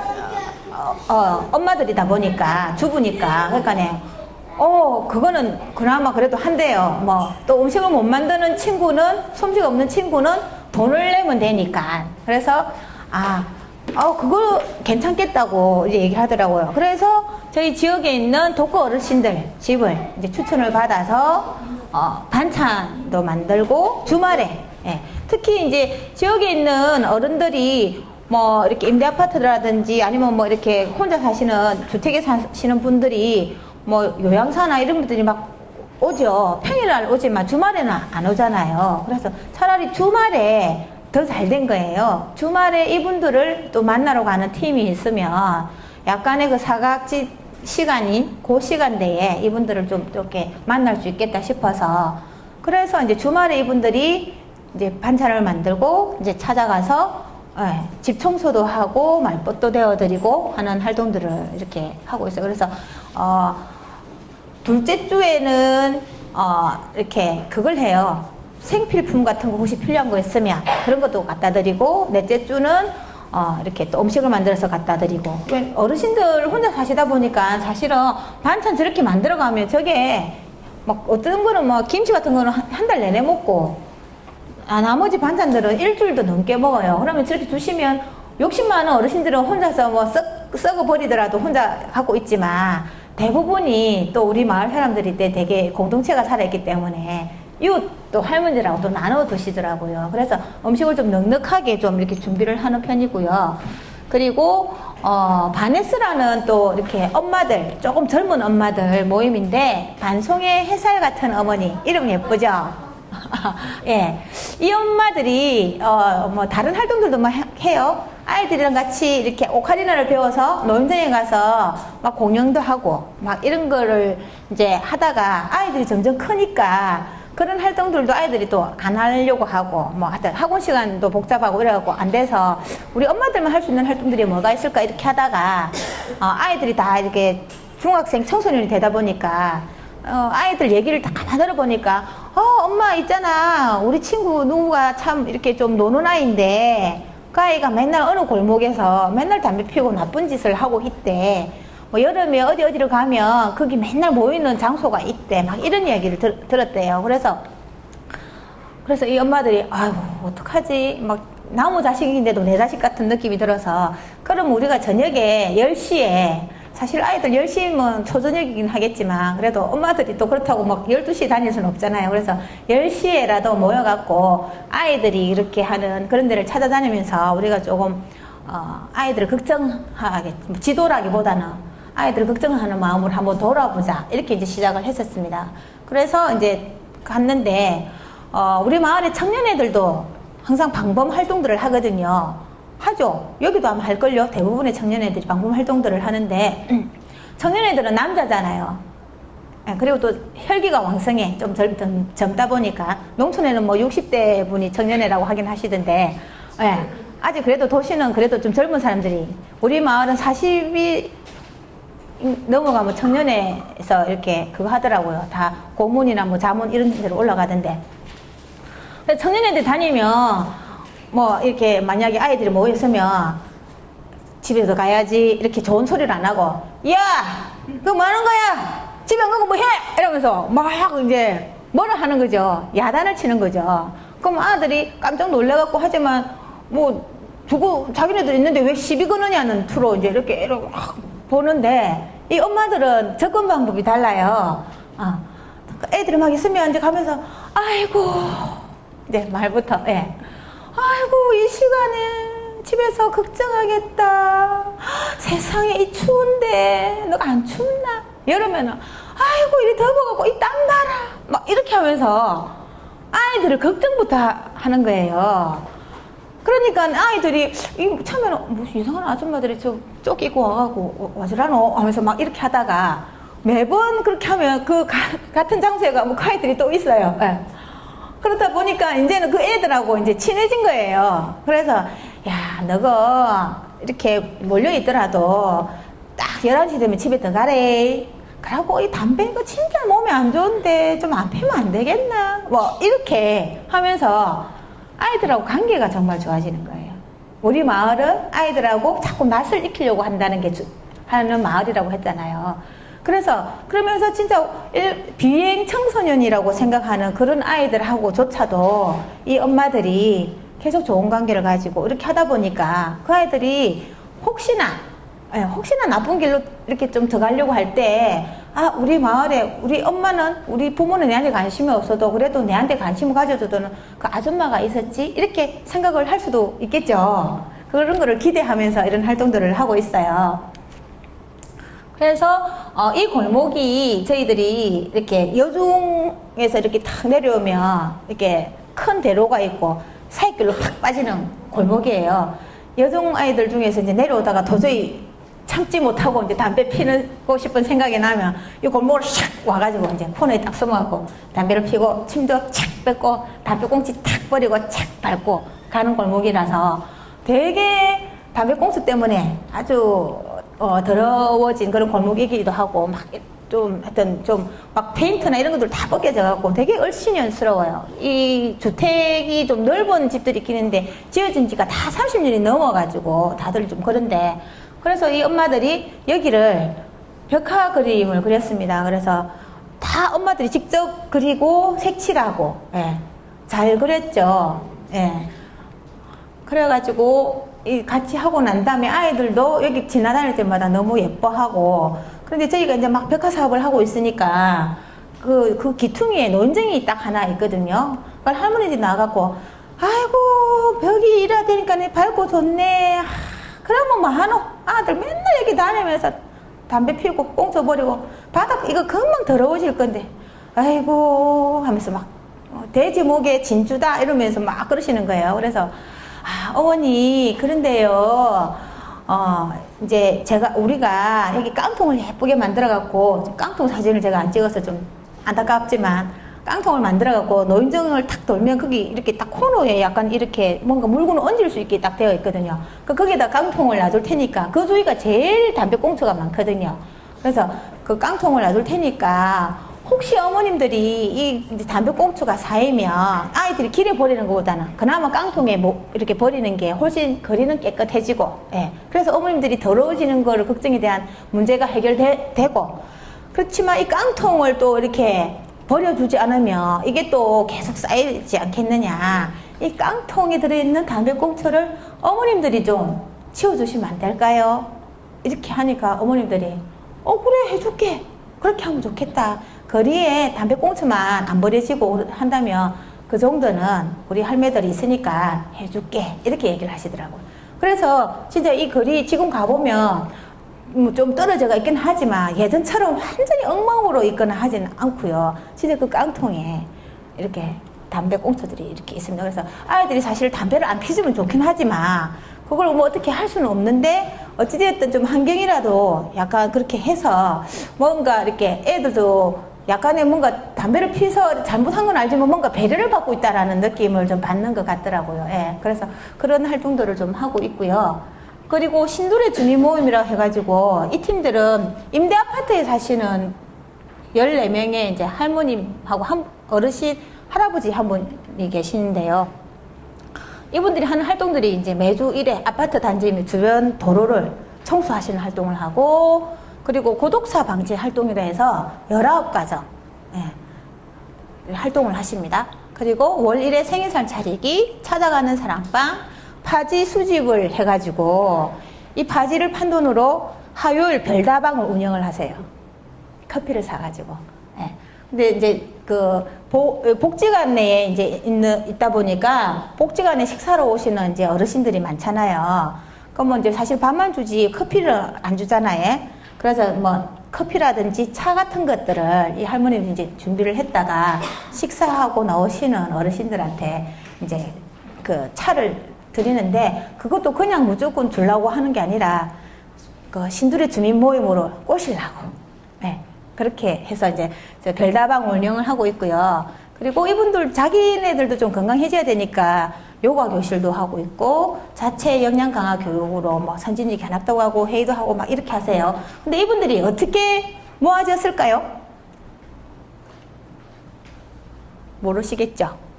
엄마들이다 보니까 주부니까 그러니까네. 그거는 그나마 그래도 한대요. 또 음식을 못 만드는 친구는 솜씨가 없는 친구는 돈을 내면 되니까. 그래서 그거 괜찮겠다고 이제 얘기를 하더라고요. 그래서 저희 지역에 있는 독거 어르신들 집을 이제 추천을 받아서 반찬도 만들고 주말에 특히 이제 지역에 있는 어른들이 뭐 이렇게 임대 아파트라든지 아니면 뭐 이렇게 혼자 사시는 주택에 사시는 분들이 뭐 요양사나 이런 분들이 막 오죠. 평일날 오지만 주말에는 안 오잖아요. 그래서 차라리 주말에 더 잘 된 거예요. 주말에 이분들을 또 만나러 가는 팀이 있으면 약간의 그 사각지 시간이 그 시간대에 이분들을 좀 이렇게 만날 수 있겠다 싶어서 그래서 이제 주말에 이분들이 이제 반찬을 만들고 이제 찾아가서 집 청소도 하고 말벗도 되어드리고 하는 활동들을 이렇게 하고 있어요. 그래서 둘째 주에는 이렇게 그걸 해요. 생필품 같은 거 혹시 필요한 거 있으면 그런 것도 갖다 드리고 넷째 주는 이렇게 또 음식을 만들어서 갖다 드리고 어르신들 혼자 사시다 보니까 사실은 반찬 저렇게 만들어 가면 저게 막 어떤 거는 뭐 김치 같은 거는 한 달 내내 먹고 나머지 반찬들은 일주일도 넘게 먹어요. 그러면 저렇게 주시면 욕심 많은 어르신들은 혼자서 뭐 썩어 버리더라도 혼자 갖고 있지만 대부분이 또 우리 마을 사람들이 때 되게 공동체가 살아있기 때문에 이웃 또 할머니들하고 또 나눠 드시더라고요. 그래서 음식을 좀 넉넉하게 좀 이렇게 준비를 하는 편이고요. 그리고 바네스라는 또 이렇게 엄마들, 조금 젊은 엄마들 모임인데 반송의 햇살 같은 어머니 이름 예쁘죠? 예, 이 엄마들이 뭐 다른 활동들도 막 해요. 아이들이랑 같이 이렇게 오카리나를 배워서 노인정에 가서 막 공연도 하고 막 이런 거를 이제 하다가 아이들이 점점 크니까 그런 활동들도 아이들이 또 안 하려고 하고 뭐 하여튼 학원 시간도 복잡하고 이래갖고 안 돼서 우리 엄마들만 할 수 있는 활동들이 뭐가 있을까 이렇게 하다가 아이들이 다 이렇게 중학생 청소년이 되다 보니까 아이들 얘기를 다 들어보니까 엄마 있잖아 우리 친구 누구가 참 이렇게 좀 노는 아이인데 그 아이가 맨날 어느 골목에서 맨날 담배 피우고 나쁜 짓을 하고 있대. 뭐 여름에 어디를 가면 거기 맨날 모이는 장소가 있대. 막 이런 이야기를 들었대요. 그래서 이 엄마들이 아이고 어떡하지? 막 나무 자식인데도 내 자식 같은 느낌이 들어서 그럼 우리가 저녁에 10시에 사실 아이들 10시면 초저녁이긴 하겠지만 그래도 엄마들이 또 그렇다고 막 12시에 다닐 수는 없잖아요. 그래서 10시에라도 모여갖고 아이들이 이렇게 하는 그런 데를 찾아다니면서 우리가 조금 아이들을 걱정하게 지도라기보다는 아이들을 걱정하는 마음으로 한번 돌아보자 이렇게 이제 시작을 했었습니다. 그래서 이제 갔는데 우리 마을의 청년애들도 항상 방범 활동들을 하거든요. 하죠. 여기도 아마 할걸요. 대부분의 청년애들이 방범 활동들을 하는데 청년애들은 남자잖아요. 그리고 또 혈기가 왕성해. 좀 젊다 보니까 농촌에는 뭐 60대 분이 청년애라고 하긴 하시던데 아직 그래도 도시는 그래도 좀 젊은 사람들이 우리 마을은 40이 넘어가면 청년회에서 이렇게 그거 하더라고요. 다 고문이나 뭐 자문 이런 데로 올라가던데. 청년회들 다니면 뭐 이렇게 만약에 아이들이 모였으면 집에서 가야지 이렇게 좋은 소리를 안 하고 야! 그거 뭐 하는 거야? 집에 안 가고 뭐 해? 이러면서 막 이제 뭐를 하는 거죠. 야단을 치는 거죠. 그럼 아들이 깜짝 놀래갖고 하지만 뭐 두고 자기네들 있는데 왜 시비 거느냐는 투로 이제 이렇게 보는데 이 엄마들은 접근 방법이 달라요. 애들이 막 있으면 이제 가면서 아이고 이제 말부터 아이고 이 시간에 집에서 걱정하겠다. 세상에 이 추운데 너 안 춥나? 여름에는 아이고 이리 더워갖고 이 땀 봐라 막 이렇게 하면서 아이들을 걱정부터 하는 거예요. 그러니까 아이들이 처음에는 무슨 이상한 아줌마들이 쪽 입고 와가고 와주라노 하면서 막 이렇게 하다가 매번 그렇게 하면 그 같은 장소에 가면 그 아이들이 또 있어요. 그러다 보니까 이제는 그 애들하고 이제 친해진 거예요. 그래서 야 너가 이렇게 몰려있더라도 딱 11시 되면 집에 들어가래. 그러고 이 담배 이거 진짜 몸에 안 좋은데 좀 안 피면 안 되겠나 뭐 이렇게 하면서 아이들하고 관계가 정말 좋아지는 거예요. 우리 마을은 아이들하고 자꾸 낯을 익히려고 한다는 게 하는 마을이라고 했잖아요. 그러면서 진짜 비행 청소년이라고 생각하는 그런 아이들하고조차도 이 엄마들이 계속 좋은 관계를 가지고 이렇게 하다 보니까 그 아이들이 혹시나 나쁜 길로 이렇게 좀 들어가려고 할 때 아, 우리 마을에 우리 엄마는, 우리 부모는 내한테 관심이 없어도 그래도 내한테 관심을 가져주던 그 아줌마가 있었지? 이렇게 생각을 할 수도 있겠죠. 그런 거를 기대하면서 이런 활동들을 하고 있어요. 그래서 이 골목이 저희들이 이렇게 여중에서 이렇게 탁 내려오면 이렇게 큰 대로가 있고 사이길로 팍 빠지는 골목이에요. 여중 아이들 중에서 이제 내려오다가 도저히 참지 못하고 이제 담배 피고 싶은 생각이 나면 이 골목을 샥 와가지고 이제 코너에 딱 숨어갖고 담배를 피고 침도 착 뱉고 담배꽁치 탁 버리고 착 밟고 가는 골목이라서 되게 담배꽁초 때문에 아주 더러워진 그런 골목이기도 하고 막 좀 하여튼 좀 막 페인트나 이런 것들 다 벗겨져 갖고 되게 얼씬연스러워요. 이 주택이 좀 넓은 집들이 있긴 한데 지어진 지가 다 30년이 넘어가지고 다들 좀 그런데, 그래서 이 엄마들이 여기를 벽화 그림을 그렸습니다. 그래서 다 엄마들이 직접 그리고 색칠하고, 예, 잘 그렸죠. 예. 그래가지고 이 같이 하고 난 다음에 아이들도 여기 지나다닐 때마다 너무 예뻐하고, 그런데 저희가 이제 막 벽화 사업을 하고 있으니까 그 기퉁이에 논쟁이 딱 하나 있거든요. 그러니까 할머니들이 나가고, 아이고 벽이 이래야 되니까 밝고 좋네. 아, 그러면 뭐 하노? 아들 맨날 여기 다니면서 담배 피우고 꽁초 버리고 바닥 이거 금방 더러워질 건데 아이고 하면서 막 돼지 목에 진주다 이러면서 막 그러시는 거예요. 그래서 아, 어머니 그런데요, 이제 우리가 여기 깡통을 예쁘게 만들어 갖고, 깡통 사진을 제가 안 찍어서 좀 안타깝지만 깡통을 만들어 갖고 노인정을 탁 돌면 거기 이렇게 딱 코너에 약간 이렇게 뭔가 물건을 얹을 수 있게 딱 되어 있거든요. 거기에다 깡통을 놔둘 테니까, 그 주위가 제일 담배꽁초가 많거든요. 그래서 그 깡통을 놔둘 테니까 혹시 어머님들이 이 담배꽁초가 쌓이면 아이들이 길에 버리는 것보다는 그나마 깡통에 이렇게 버리는 게 훨씬 거리는 깨끗해지고, 예. 그래서 어머님들이 더러워지는 거를 걱정에 대한 문제가 해결되고, 그렇지만 이 깡통을 또 이렇게 버려주지 않으면 이게 또 계속 쌓이지 않겠느냐. 이 깡통에 들어있는 담배꽁초를 어머님들이 좀 치워주시면 안 될까요? 이렇게 하니까 어머님들이 그래 해줄게. 그렇게 하면 좋겠다. 거리에 담배꽁초만 안 버려지고 한다면 그 정도는 우리 할매들이 있으니까 해줄게. 이렇게 얘기를 하시더라고요. 그래서 진짜 이 거리 지금 가보면 좀 떨어져가 있긴 하지만 예전처럼 완전히 엉망으로 있거나 하지는 않고요. 진짜 그 깡통에 이렇게 담배꽁초들이 이렇게 있습니다. 그래서 아이들이 사실 담배를 안 피우면 좋긴 하지만 그걸 뭐 어떻게 할 수는 없는데 어찌되었든 좀 환경이라도 약간 그렇게 해서 뭔가 이렇게 애들도 약간의 뭔가 담배를 피워서 잘못한 건 알지만 뭔가 배려를 받고 있다라는 느낌을 좀 받는 것 같더라고요. 예. 그래서 그런 활동들을 좀 하고 있고요. 그리고 신도래 주민 모임이라고 해가지고 이 팀들은 임대 아파트에 사시는 14명의 이제 할머님하고 어르신, 할아버지 한 분이 계시는데요. 이분들이 하는 활동들이 이제 매주 1회 아파트 단지 주변 도로를 청소하시는 활동을 하고, 그리고 고독사 방지 활동이라 해서 19가정 활동을 하십니다. 그리고 월 1회 생일상 차리기, 찾아가는 사랑방, 파지 수집을 해가지고 이 파지를 판 돈으로 화요일 별다방을 운영을 하세요. 커피를 사가지고. 예. 근데 이제 그 복지관 내에 이제 있다 보니까 복지관에 식사로 오시는 이제 어르신들이 많잖아요. 그러면 이제 사실 밥만 주지 커피를 안 주잖아요. 그래서 뭐 커피라든지 차 같은 것들을 이 할머님이 이제 준비를 했다가 식사하고 나오시는 어르신들한테 이제 그 차를 드리는데, 그것도 그냥 무조건 주려고 하는 게 아니라 그 신도래 주민 모임으로 꼬시려고, 네, 그렇게 해서 이제 별다방 운영을 하고 있고요. 그리고 이분들 자기네들도 좀 건강해져야 되니까 요가 교실도 하고 있고, 자체 역량 강화 교육으로 뭐 선진이 견학도 하고 회의도 하고 막 이렇게 하세요. 근데 이분들이 어떻게 모아졌을까요? 모르시겠죠?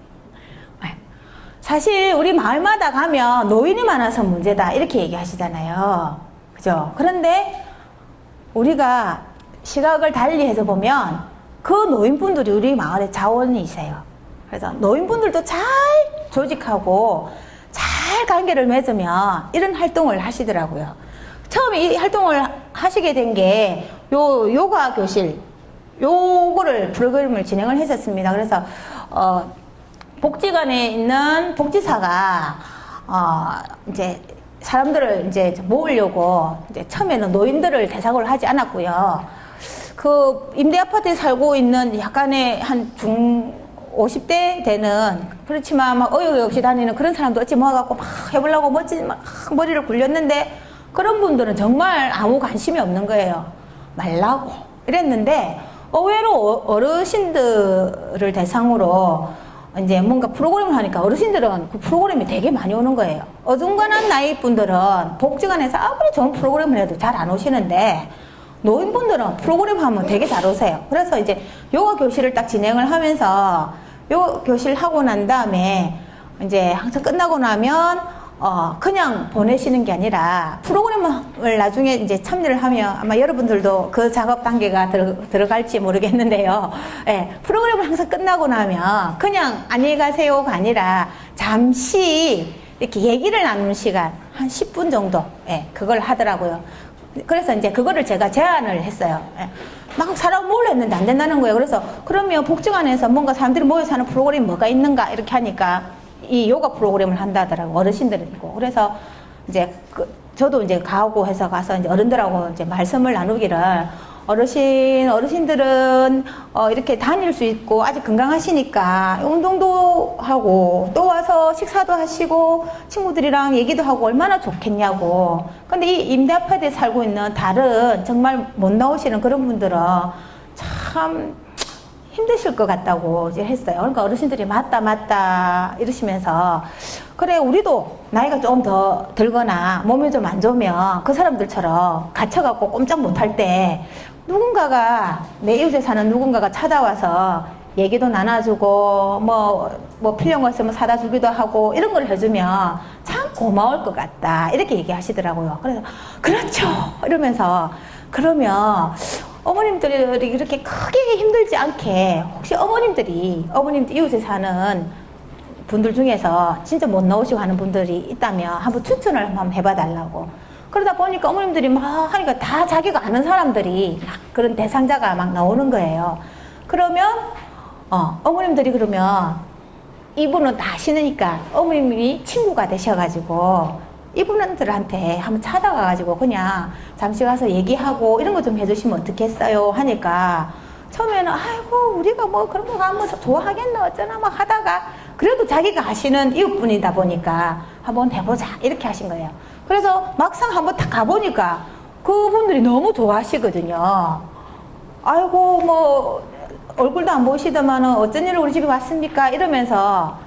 사실 우리 마을마다 가면 노인이 많아서 문제다 이렇게 얘기하시잖아요. 그죠? 그런데 우리가 시각을 달리해서 보면 그 노인분들이 우리 마을에 자원이세요. 그래서 노인분들도 잘 조직하고 잘 관계를 맺으면 이런 활동을 하시더라고요. 처음에 이 활동을 하시게 된 게 요가 교실, 요거를 프로그램을 진행을 했었습니다. 그래서, 복지관에 있는 복지사가, 이제, 사람들을 이제 모으려고, 이제 처음에는 노인들을 대상으로 하지 않았고요. 그, 임대 아파트에 살고 있는 약간의 한 50대 되는, 그렇지만 막 어이가 없이 다니는 그런 사람도 어찌 모아갖고 막 해보려고 막 머리를 굴렸는데, 그런 분들은 정말 아무 관심이 없는 거예요. 말라고. 이랬는데, 의외로 어르신들을 대상으로 이제 뭔가 프로그램을 하니까 어르신들은 그 프로그램이 되게 많이 오는 거예요. 어중간한 나이 분들은 복지관에서 아무리 좋은 프로그램을 해도 잘 안 오시는데, 노인분들은 프로그램 하면 되게 잘 오세요. 그래서 이제 요가 교실을 딱 진행을 하면서 요가 교실 하고 난 다음에 이제 항상 끝나고 나면 그냥 보내시는 게 아니라 프로그램을 나중에 이제 참여를 하면 아마 여러분들도 그 작업 단계가 들어갈지 모르겠는데요. 예, 프로그램을 항상 끝나고 나면 그냥 안녕히 가세요가 아니라 잠시 이렇게 얘기를 나누는 시간 한 10분 정도, 예, 그걸 하더라고요. 그래서 이제 그거를 제가 제안을 했어요. 예. 막 사람 모으려 했는데 안 된다는 거예요. 그래서 그러면 복지관에서 뭔가 사람들이 모여서 하는 프로그램이 뭐가 있는가 이렇게 하니까 이 요가 프로그램을 한다더라고, 어르신들이고. 그래서 이제 저도 이제 가고 해서 가서 이제 어른들하고 이제 말씀을 나누기를, 어르신들은 이렇게 다닐 수 있고 아직 건강하시니까 운동도 하고 또 와서 식사도 하시고 친구들이랑 얘기도 하고 얼마나 좋겠냐고. 근데 이 임대 아파트에 살고 있는 다른 정말 못 나오시는 그런 분들은 참 힘드실 것 같다고 이제 했어요. 그러니까 어르신들이 맞다 이러시면서, 그래 우리도 나이가 좀 더 들거나 몸이 좀 안 좋으면 그 사람들처럼 갇혀갖고 꼼짝 못할 때 누군가가, 내 이웃에 사는 누군가가 찾아와서 얘기도 나눠주고 뭐 필요한 거 있으면 사다 주기도 하고 이런 걸 해주면 참 고마울 것 같다 이렇게 얘기하시더라고요. 그래서 그렇죠 이러면서, 그러면 어머님들이 이렇게 크게 힘들지 않게 혹시 어머님들 이웃에 사는 분들 중에서 진짜 못 나오시고 하는 분들이 있다면 한번 추천을 한번 해봐 달라고. 그러다 보니까 어머님들이 막 하니까 다 자기가 아는 사람들이 막 그런 대상자가 막 나오는 거예요. 그러면 어머님들이 그러면 이분은 다 아시니까 어머님이 친구가 되셔가지고 이분들한테 한번 찾아가가지고 그냥 잠시 가서 얘기하고 이런 거 좀 해주시면 어떻겠어요 하니까, 처음에는 아이고 우리가 뭐 그런 거 가면 좋아하겠나 어쩌나 막 하다가 그래도 자기가 아시는 이웃분이다 보니까 한번 해보자 이렇게 하신 거예요. 그래서 막상 한번 딱 가보니까 그분들이 너무 좋아하시거든요. 아이고 뭐 얼굴도 안 보시더만은 어쩐 일로 우리 집에 왔습니까 이러면서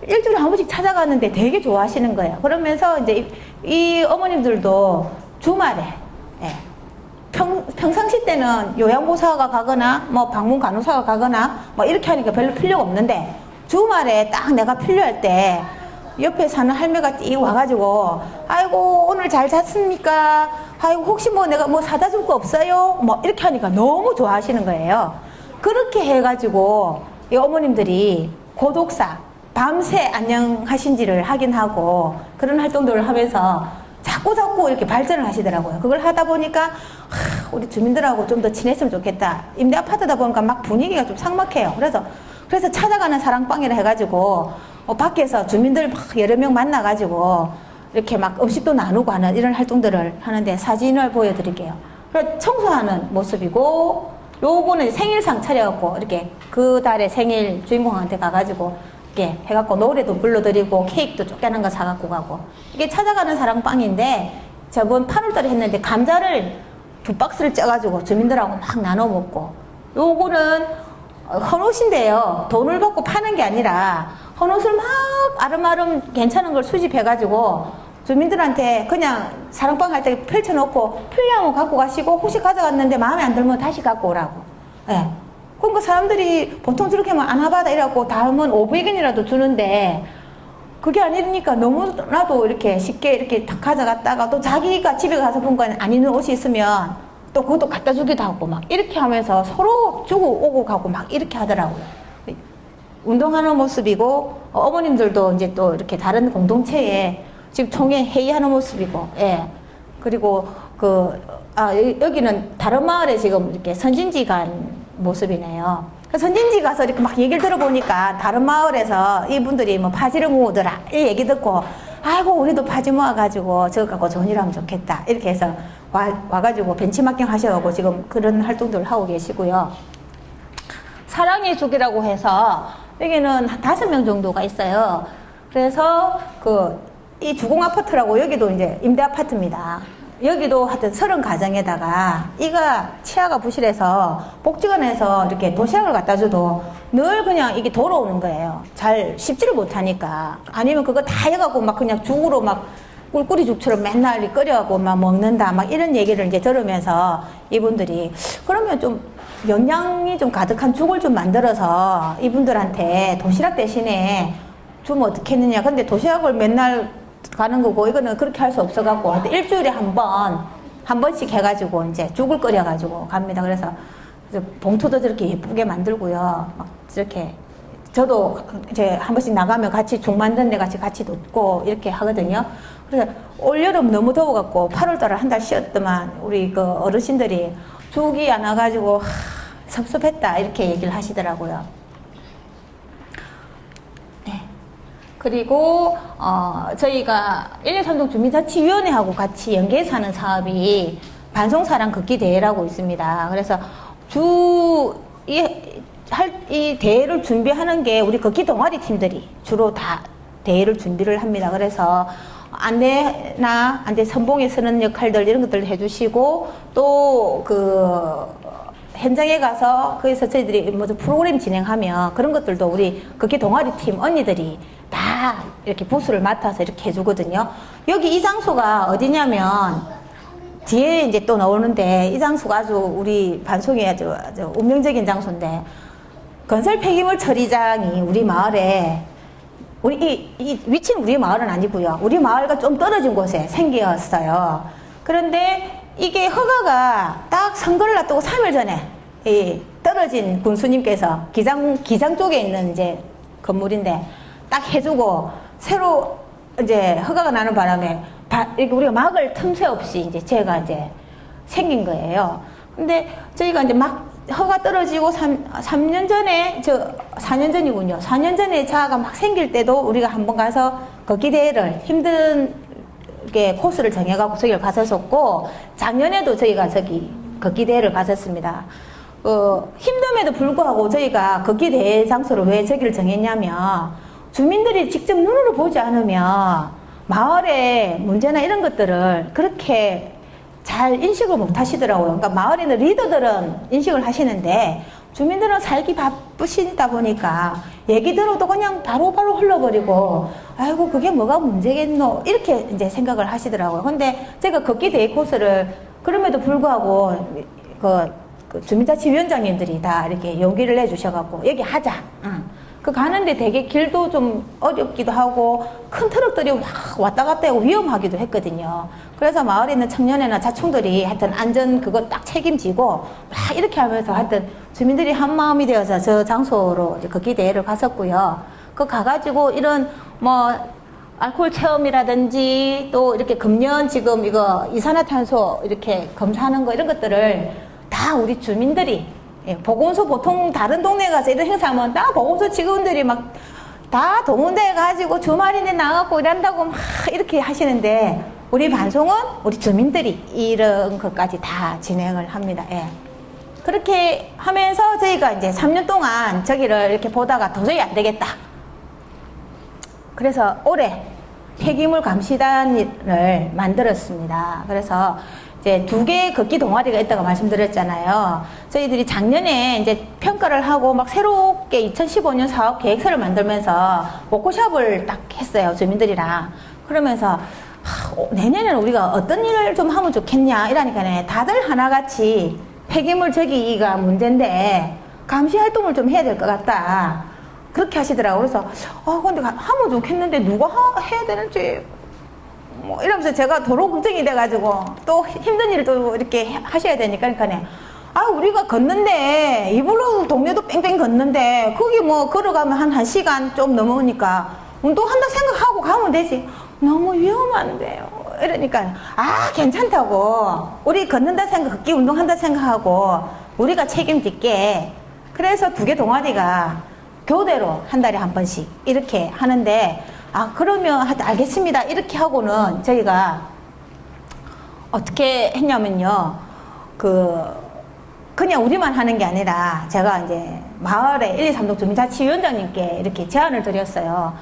일주일에 한 번씩 찾아가는데 되게 좋아하시는 거예요. 그러면서 이제 이 어머님들도 주말에, 예, 평상시 때는 요양보호사가 가거나 뭐 방문 간호사가 가거나 뭐 이렇게 하니까 별로 필요가 없는데, 주말에 딱 내가 필요할 때 옆에 사는 할매가 띠 와가지고 아이고 오늘 잘 잤습니까? 아이고 혹시 뭐 내가 뭐 사다 줄 거 없어요? 뭐 이렇게 하니까 너무 좋아하시는 거예요. 그렇게 해가지고 이 어머님들이 고독사 밤새 안녕하신지를 확인하고 그런 활동들을 하면서 자꾸 이렇게 발전을 하시더라고요. 그걸 하다 보니까 우리 주민들하고 좀 더 친했으면 좋겠다. 임대 아파트다 보니까 막 분위기가 좀 삭막해요. 그래서 찾아가는 사랑방이라 해가지고 밖에서 주민들 막 여러 명 만나가지고 이렇게 막 음식도 나누고 하는 이런 활동들을 하는데 사진을 보여드릴게요. 그래서 청소하는 모습이고, 요거는 생일상 차려갖고 이렇게 그 달에 생일 주인공한테 가가지고 이렇게 해갖고 노래도 불러드리고 케이크도 쫓겨난 거 사갖고 가고, 이게 찾아가는 사랑방인데 저번 8월달에 했는데 감자를 2박스를 쪄가지고 주민들하고 막 나눠 먹고, 요거는 헌옷인데요. 돈을 받고 파는 게 아니라 헌옷을 막 아름아름 괜찮은 걸 수집해가지고 주민들한테 그냥 사랑방 갈 때 펼쳐놓고 필요하면 갖고 가시고 혹시 가져갔는데 마음에 안 들면 다시 갖고 오라고. 예. 그러니까 사람들이 보통 저렇게 하면 안 와봐다 이래갖고 다음은 500원이라도 주는데, 그게 아니니까 너무나도 이렇게 쉽게 이렇게 다 가져갔다가 또 자기가 집에 가서 본 건 안 입는 옷이 있으면 또 그것도 갖다 주기도 하고 막 이렇게 하면서 서로 주고 오고 가고 막 이렇게 하더라고요. 운동하는 모습이고, 어머님들도 이제 또 이렇게 다른 공동체에 지금 총회 회의하는 모습이고, 예. 그리고 여기는 다른 마을에 지금 이렇게 선진지 간 모습이네요. 선진지 가서 이렇게 막 얘기를 들어보니까 다른 마을에서 이분들이 뭐 파지를 모으더라 이 얘기 듣고 아이고 우리도 파지 모아가지고 저거 갖고 좋은 일 하면 좋겠다 이렇게 해서 와가지고 벤치마킹 하셔가지고 지금 그런 활동들을 하고 계시고요. 사랑의 죽이라고 해서 여기는 한 5명 정도가 있어요. 그래서 이 주공 아파트라고 여기도 이제 임대 아파트입니다. 여기도 하여튼 30가정에다가 이가 치아가 부실해서 복지관에서 이렇게 도시락을 갖다 줘도 늘 그냥 이게 돌아오는 거예요. 잘 씹지를 못하니까. 아니면 그거 다 해갖고 막 그냥 죽으로 막 꿀꿀이죽처럼 맨날 끓여갖고 막 먹는다 막 이런 얘기를 이제 들으면서 이분들이 그러면 좀 영양이 좀 가득한 죽을 좀 만들어서 이분들한테 도시락 대신에 주면 어떻겠느냐. 근데 도시락을 맨날 가는 거고 이거는 그렇게 할 수 없어갖고 일주일에 한 번씩 해가지고 이제 죽을 끓여가지고 갑니다. 그래서 봉투도 저렇게 예쁘게 만들고요. 막 저렇게 저도 이제 한 번씩 나가면 같이 죽 만드는 데 같이 돕고 이렇게 하거든요. 그래서 올여름 너무 더워갖고 8월달에 한 달 쉬었더만 우리 그 어르신들이 죽이 안 와가지고 섭섭했다 이렇게 얘기를 하시더라고요. 그리고 저희가 123동 주민자치위원회하고 같이 연계해서 하는 사업이 반송사랑 걷기 대회라고 있습니다. 그래서 이 대회를 준비하는 게 우리 걷기 동아리 팀들이 주로 다 대회를 준비를 합니다. 그래서 안내나 안내 선봉에 서는 역할들 이런 것들을 해주시고 또 현장에 가서 거기서 저희들이 뭐 프로그램 진행하면 그런 것들도 우리 걷기 동아리 팀 언니들이 다 이렇게 부수를 맡아서 이렇게 해주거든요. 여기 이 장소가 어디냐면 뒤에 이제 또 나오는데 이 장소가 아주 우리 반송이 아주 운명적인 장소인데 건설 폐기물 처리장이 우리 마을에 이 위치는 우리 마을은 아니고요. 우리 마을과 좀 떨어진 곳에 생겼어요. 그런데 이게 허가가 딱 선거를 앞두고 3일 전에 이 떨어진 군수님께서 기장 쪽에 있는 이제 건물인데 딱 해주고 새로 이제 허가가 나는 바람에 우리가 막을 틈새 없이 이제 제가 이제 생긴 거예요. 근데 저희가 이제 막 허가 떨어지고 3년 전에 4년 전이군요. 4년 전에 자가 막 생길 때도 우리가 한번 가서 걷기 대회를 힘든 코스를 정해갖고 저기를 갔었고 작년에도 저희가 저기 걷기 대회를 갔었습니다. 힘듦에도 불구하고 저희가 걷기 대회 장소를 왜 저기를 정했냐면 주민들이 직접 눈으로 보지 않으면 마을의 문제나 이런 것들을 그렇게 잘 인식을 못 하시더라고요. 그러니까 마을에 있는 리더들은 인식을 하시는데 주민들은 살기 바쁘시다 보니까 얘기 들어도 그냥 바로바로 흘러버리고 아이고 그게 뭐가 문제겠노 이렇게 이제 생각을 하시더라고요. 근데 제가 걷기 대회 코스를 그럼에도 불구하고 그 주민자치위원장님들이 다 이렇게 용기를 내주셔갖고 여기 하자. 가는데 되게 길도 좀 어렵기도 하고 큰 트럭들이 막 왔다 갔다 하고 위험하기도 했거든요. 그래서 마을에 있는 청년이나 자충들이 하여튼 안전 그거 딱 책임지고 막 이렇게 하면서 하여튼 주민들이 한 마음이 되어서 저 장소로 이제 걷기 대회를 갔었고요. 가가지고 이런 뭐 알코올 체험이라든지 또 이렇게 금년 지금 이거 이산화탄소 이렇게 검사하는 거 이런 것들을 다 우리 주민들이 보건소 보통 다른 동네 가서 이런 행사하면 다 보건소 직원들이 막 다 동원돼 가지고 주말인데 나가고 이런다고 막 이렇게 하시는데 우리 반송은 우리 주민들이 이런 것까지 다 진행을 합니다. 그렇게 하면서 저희가 이제 3년 동안 저기를 이렇게 보다가 도저히 안 되겠다. 그래서 올해 폐기물 감시단을 만들었습니다. 그래서 이제 2개의 걷기 동아리가 있다고 말씀드렸잖아요. 저희들이 작년에 이제 평가를 하고 막 새롭게 2015년 사업 계획서를 만들면서 워크숍을 딱 했어요. 주민들이랑. 그러면서 내년에는 우리가 어떤 일을 좀 하면 좋겠냐 이러니까 다들 하나같이 폐기물 저기가 문제인데 감시 활동을 좀 해야 될 것 같다. 그렇게 하시더라고요. 그래서 근데 하면 좋겠는데 누가 해야 되는지 뭐 이러면서 제가 도로 걱정이 돼가지고 또 힘든 일도 이렇게 하셔야 되니까 그러니까 우리가 걷는데 이불로 동네도 뺑뺑 걷는데 거기 뭐 걸어가면 한 1시간 좀 넘으니까 운동한다 생각하고 가면 되지. 너무 위험한데요. 이러니까 아 괜찮다고 우리 걷는다 생각 걷기 운동한다 생각하고 우리가 책임질게. 그래서 2개 동아리가 교대로 한 달에 한 번씩 이렇게 하는데 아 그러면 알겠습니다 이렇게 하고는 저희가 어떻게 했냐면요 그냥 우리만 하는 게 아니라 제가 이제 마을에 1, 2, 3동 주민자치위원장님께 이렇게 제안을 드렸어요.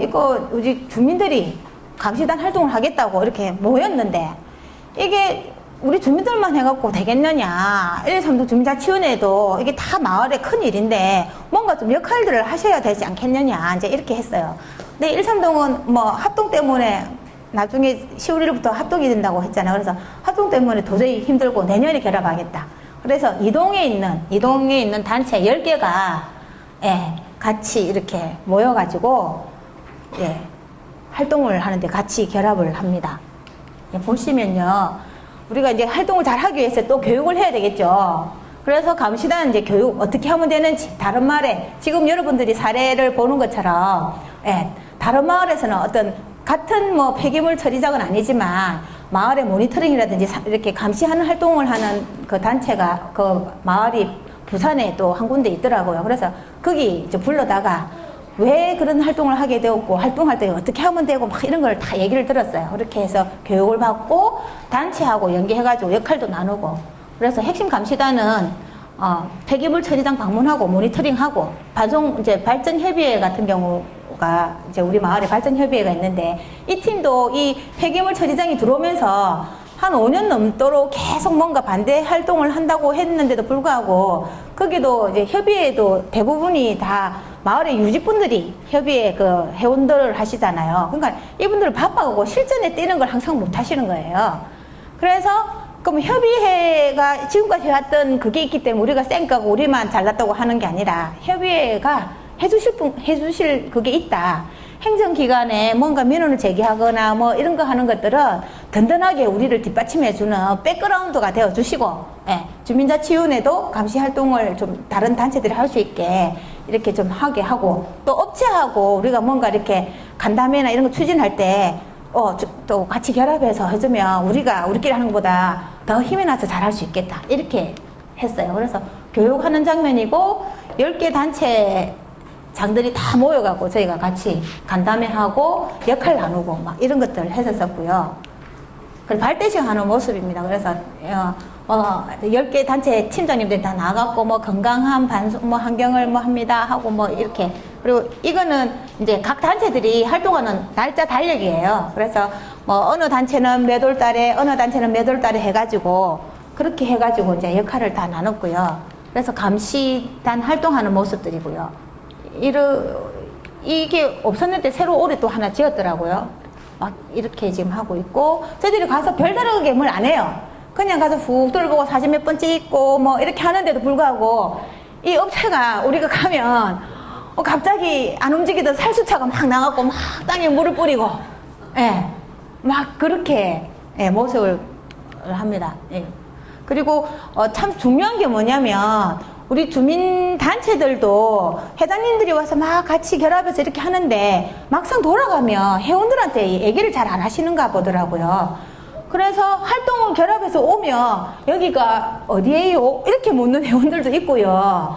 이거 우리 주민들이 감시단 활동을 하겠다고 이렇게 모였는데 이게 우리 주민들만 해갖고 되겠느냐. 1, 2, 3동 주민자치위원회도 이게 다 마을의 큰 일인데 뭔가 좀 역할들을 하셔야 되지 않겠느냐. 이제 이렇게 했어요. 근데 1, 3동은 뭐 합동 때문에 나중에 10월 1일부터 합동이 된다고 했잖아요. 그래서 합동 때문에 도저히 힘들고 내년에 결합하겠다. 그래서 이동에 있는 단체 10개가 예, 같이 이렇게 모여가지고 예, 활동을 하는데 같이 결합을 합니다. 예, 보시면요. 우리가 이제 활동을 잘 하기 위해서 또 교육을 해야 되겠죠. 그래서 감시단 이제 교육 어떻게 하면 되는지 다른 마을에 지금 여러분들이 사례를 보는 것처럼 예, 다른 마을에서는 어떤 같은 뭐 폐기물 처리장은 아니지만 마을의 모니터링이라든지 이렇게 감시하는 활동을 하는 그 단체가 그 마을이 부산에 또 한 군데 있더라고요. 그래서 거기 이제 불러다가 왜 그런 활동을 하게 되었고 활동할 때 어떻게 하면 되고 막 이런 걸 다 얘기를 들었어요. 그렇게 해서 교육을 받고 단체하고 연계해가지고 역할도 나누고 그래서 핵심 감시단은 폐기물 처리장 방문하고 모니터링하고 이제 발전협의회 같은 경우가 이제 우리 마을에 발전협의회가 있는데 이 팀도 이 폐기물 처리장이 들어오면서 한 5년 넘도록 계속 뭔가 반대 활동을 한다고 했는데도 불구하고 거기도 이제 협의회도 대부분이 다 마을의 유직분들이 협의회 그 회원들을 하시잖아요. 그러니까 이분들은 바빠가고 실전에 뛰는 걸 항상 못 하시는 거예요. 그래서 그럼 협의회가 지금까지 해왔던 그게 있기 때문에 우리가 쌩까고 우리만 잘났다고 하는 게 아니라 협의회가 해주실 그게 있다. 행정기관에 뭔가 민원을 제기하거나 뭐 이런 거 하는 것들은 든든하게 우리를 뒷받침해주는 백그라운드가 되어주시고, 예, 주민자치위원회도 감시활동을 좀 다른 단체들이 할 수 있게 이렇게 좀 하게 하고, 또 업체하고 우리가 뭔가 이렇게 간담회나 이런 거 추진할 때, 또 같이 결합해서 해주면 우리끼리 하는 것보다 더 힘이 나서 잘할 수 있겠다. 이렇게 했어요. 그래서 교육하는 장면이고, 10개 단체 장들이 다 모여가고 저희가 같이 간담회하고 역할 나누고 막 이런 것들을 했었고요. 그리고 발대식 하는 모습입니다. 그래서 10개 단체 팀장님들이 다 나가고 뭐 건강한 반송 뭐 환경을 뭐 합니다 하고 뭐 이렇게. 그리고 이거는 이제 각 단체들이 활동하는 날짜 달력이에요. 그래서 뭐 어느 단체는 몇 월 달에 어느 단체는 몇 월 달에 해가지고 그렇게 해가지고 이제 역할을 다 나눴고요. 그래서 감시단 활동하는 모습들이고요. 이게 없었는데 새로 올해 또 하나 지었더라고요. 막 이렇게 지금 하고 있고, 저희들이 가서 별다르게 뭘 안 해요. 그냥 가서 훅 돌보고 사진 몇 번 찍고 뭐 이렇게 하는데도 불구하고 이 업체가 우리가 가면 갑자기 안 움직이던 살수차가 막 나가고 막 땅에 물을 뿌리고, 예, 막 그렇게 예, 모습을 합니다. 예. 그리고 참 중요한 게 뭐냐면 우리 주민단체들도 회장님들이 와서 막 같이 결합해서 이렇게 하는데 막상 돌아가면 회원들한테 얘기를 잘 안 하시는가 보더라고요. 그래서 활동을 결합해서 오면 여기가 어디예요? 이렇게 묻는 회원들도 있고요.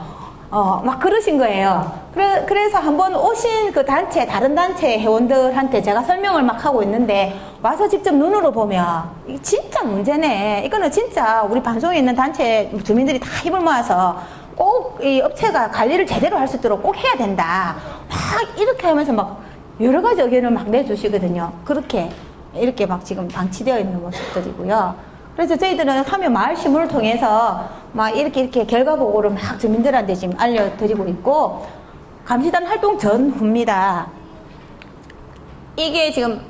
막 그러신 거예요. 그래서 한번 오신 그 단체, 다른 단체 회원들한테 제가 설명을 막 하고 있는데 와서 직접 눈으로 보면 이게 진짜 문제네. 이거는 진짜 우리 반송에 있는 단체 주민들이 다 힘을 모아서 꼭 이 업체가 관리를 제대로 할 수 있도록 꼭 해야 된다. 막 이렇게 하면서 막 여러 가지 의견을 막 내주시거든요. 이렇게 막 지금 방치되어 있는 모습들이고요. 그래서 저희들은 하면 마을 신문을 통해서 막 이렇게 결과 보고를 막 주민들한테 지금 알려드리고 있고, 감시단 활동 전후입니다. 이게 지금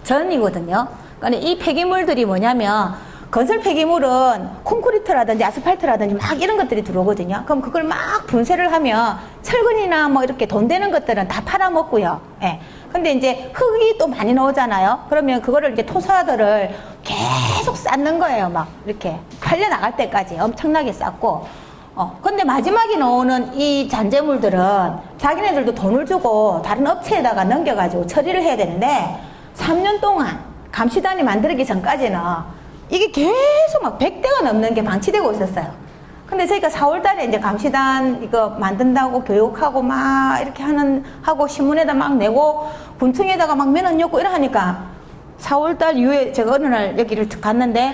전이거든요. 그러니까 이 폐기물들이 뭐냐면 건설 폐기물은 콘크리트라든지 아스팔트라든지 막 이런 것들이 들어오거든요. 그럼 그걸 막 분쇄를 하면 철근이나 뭐 이렇게 돈 되는 것들은 다 팔아먹고요. 예. 근데 이제 흙이 또 많이 나오잖아요. 그러면 그거를 이제 토사들을 계속 쌓는 거예요. 막 이렇게 팔려나갈 때까지 엄청나게 쌓고. 근데 마지막에 나오는 이 잔재물들은 자기네들도 돈을 주고 다른 업체에다가 넘겨가지고 처리를 해야 되는데 3년 동안 감시단이 만들기 전까지는 이게 계속 막 100대가 넘는 게 방치되고 있었어요. 근데 저희가 4월 달에 이제 감시단 이거 만든다고 교육하고 막 이렇게 하고 신문에다 막 내고 군청에다가 막 면허 엮고 이러 하니까 4월 달 이후에 제가 어느 날 여기를 갔는데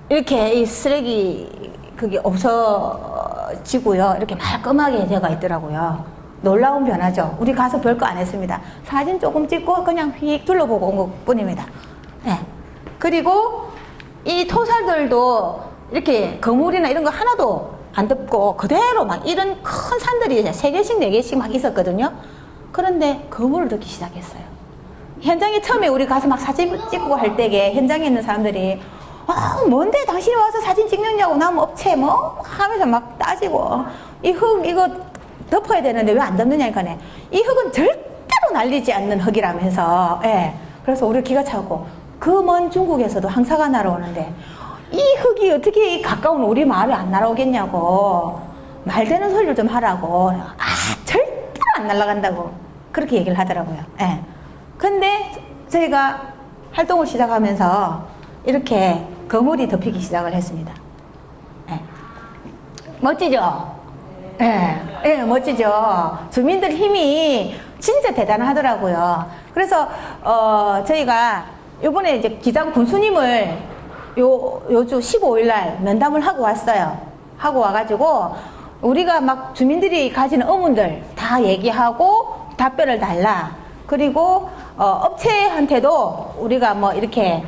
이렇게 이 쓰레기 그게 없어지고요. 이렇게 말끔하게 되어 있더라고요. 놀라운 변화죠. 우리 가서 별거 안 했습니다. 사진 조금 찍고 그냥 휙 둘러보고 온 것 뿐입니다. 네. 그리고 이 토사들도 이렇게 거물이나 이런 거 하나도 안 덮고 그대로 막 이런 큰 산들이 3개씩 4개씩 막 있었거든요. 그런데 거물을 듣기 시작했어요. 현장에 처음에 우리 가서 막 사진 찍고 할 때에 현장에 있는 사람들이 뭔데 당신이 와서 사진 찍느냐고 나무 업체 뭐 하면서 막 따지고 이 흙 이거 덮어야 되는데 왜 안 덮느냐니까 이 흙은 절대로 날리지 않는 흙이라면서 예. 그래서 우리 기가 차고 그 먼 중국에서도 항사가 날아오는데 이 흙이 어떻게 이 가까운 우리 마을에 안 날아오겠냐고 말 되는 소리를 좀 하라고 절대로 안 날아간다고 그렇게 얘기를 하더라고요. 예. 근데 저희가 활동을 시작하면서 이렇게 거물이 덮이기 시작을 했습니다. 예. 멋지죠? 예. 예, 멋지죠? 주민들 힘이 진짜 대단하더라고요. 그래서, 저희가 요번에 이제 기장 군수님을 요주 15일날 면담을 하고 왔어요. 하고 와가지고, 우리가 막 주민들이 가지는 의문들 다 얘기하고 답변을 달라. 그리고, 업체한테도 우리가 뭐 이렇게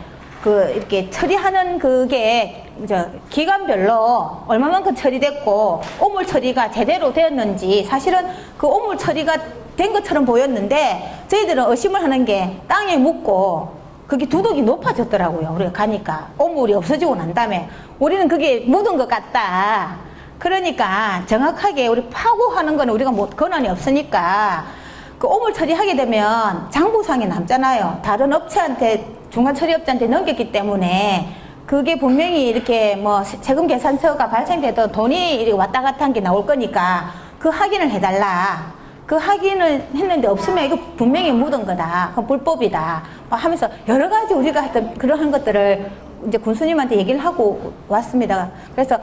이렇게 처리하는 그게, 기간별로 얼마만큼 처리됐고, 오물 처리가 제대로 되었는지, 사실은 그 오물 처리가 된 것처럼 보였는데, 저희들은 의심을 하는 게 땅에 묻고, 그게 두둑이 높아졌더라고요. 우리가 가니까. 오물이 없어지고 난 다음에. 우리는 그게 묻은 것 같다. 그러니까 정확하게 우리 파고하는 거는 우리가 뭐 권한이 없으니까, 그 오물 처리하게 되면 장부상에 남잖아요. 다른 업체한테 중간 처리업자한테 넘겼기 때문에 그게 분명히 이렇게 뭐 세금 계산서가 발생돼도 돈이 이렇게 왔다 갔다 한 게 나올 거니까 그 확인을 해달라. 그 확인을 했는데 없으면 이거 분명히 묻은 거다. 그건 불법이다. 하면서 여러 가지 우리가 했던 그러한 것들을 이제 군수님한테 얘기를 하고 왔습니다. 그래서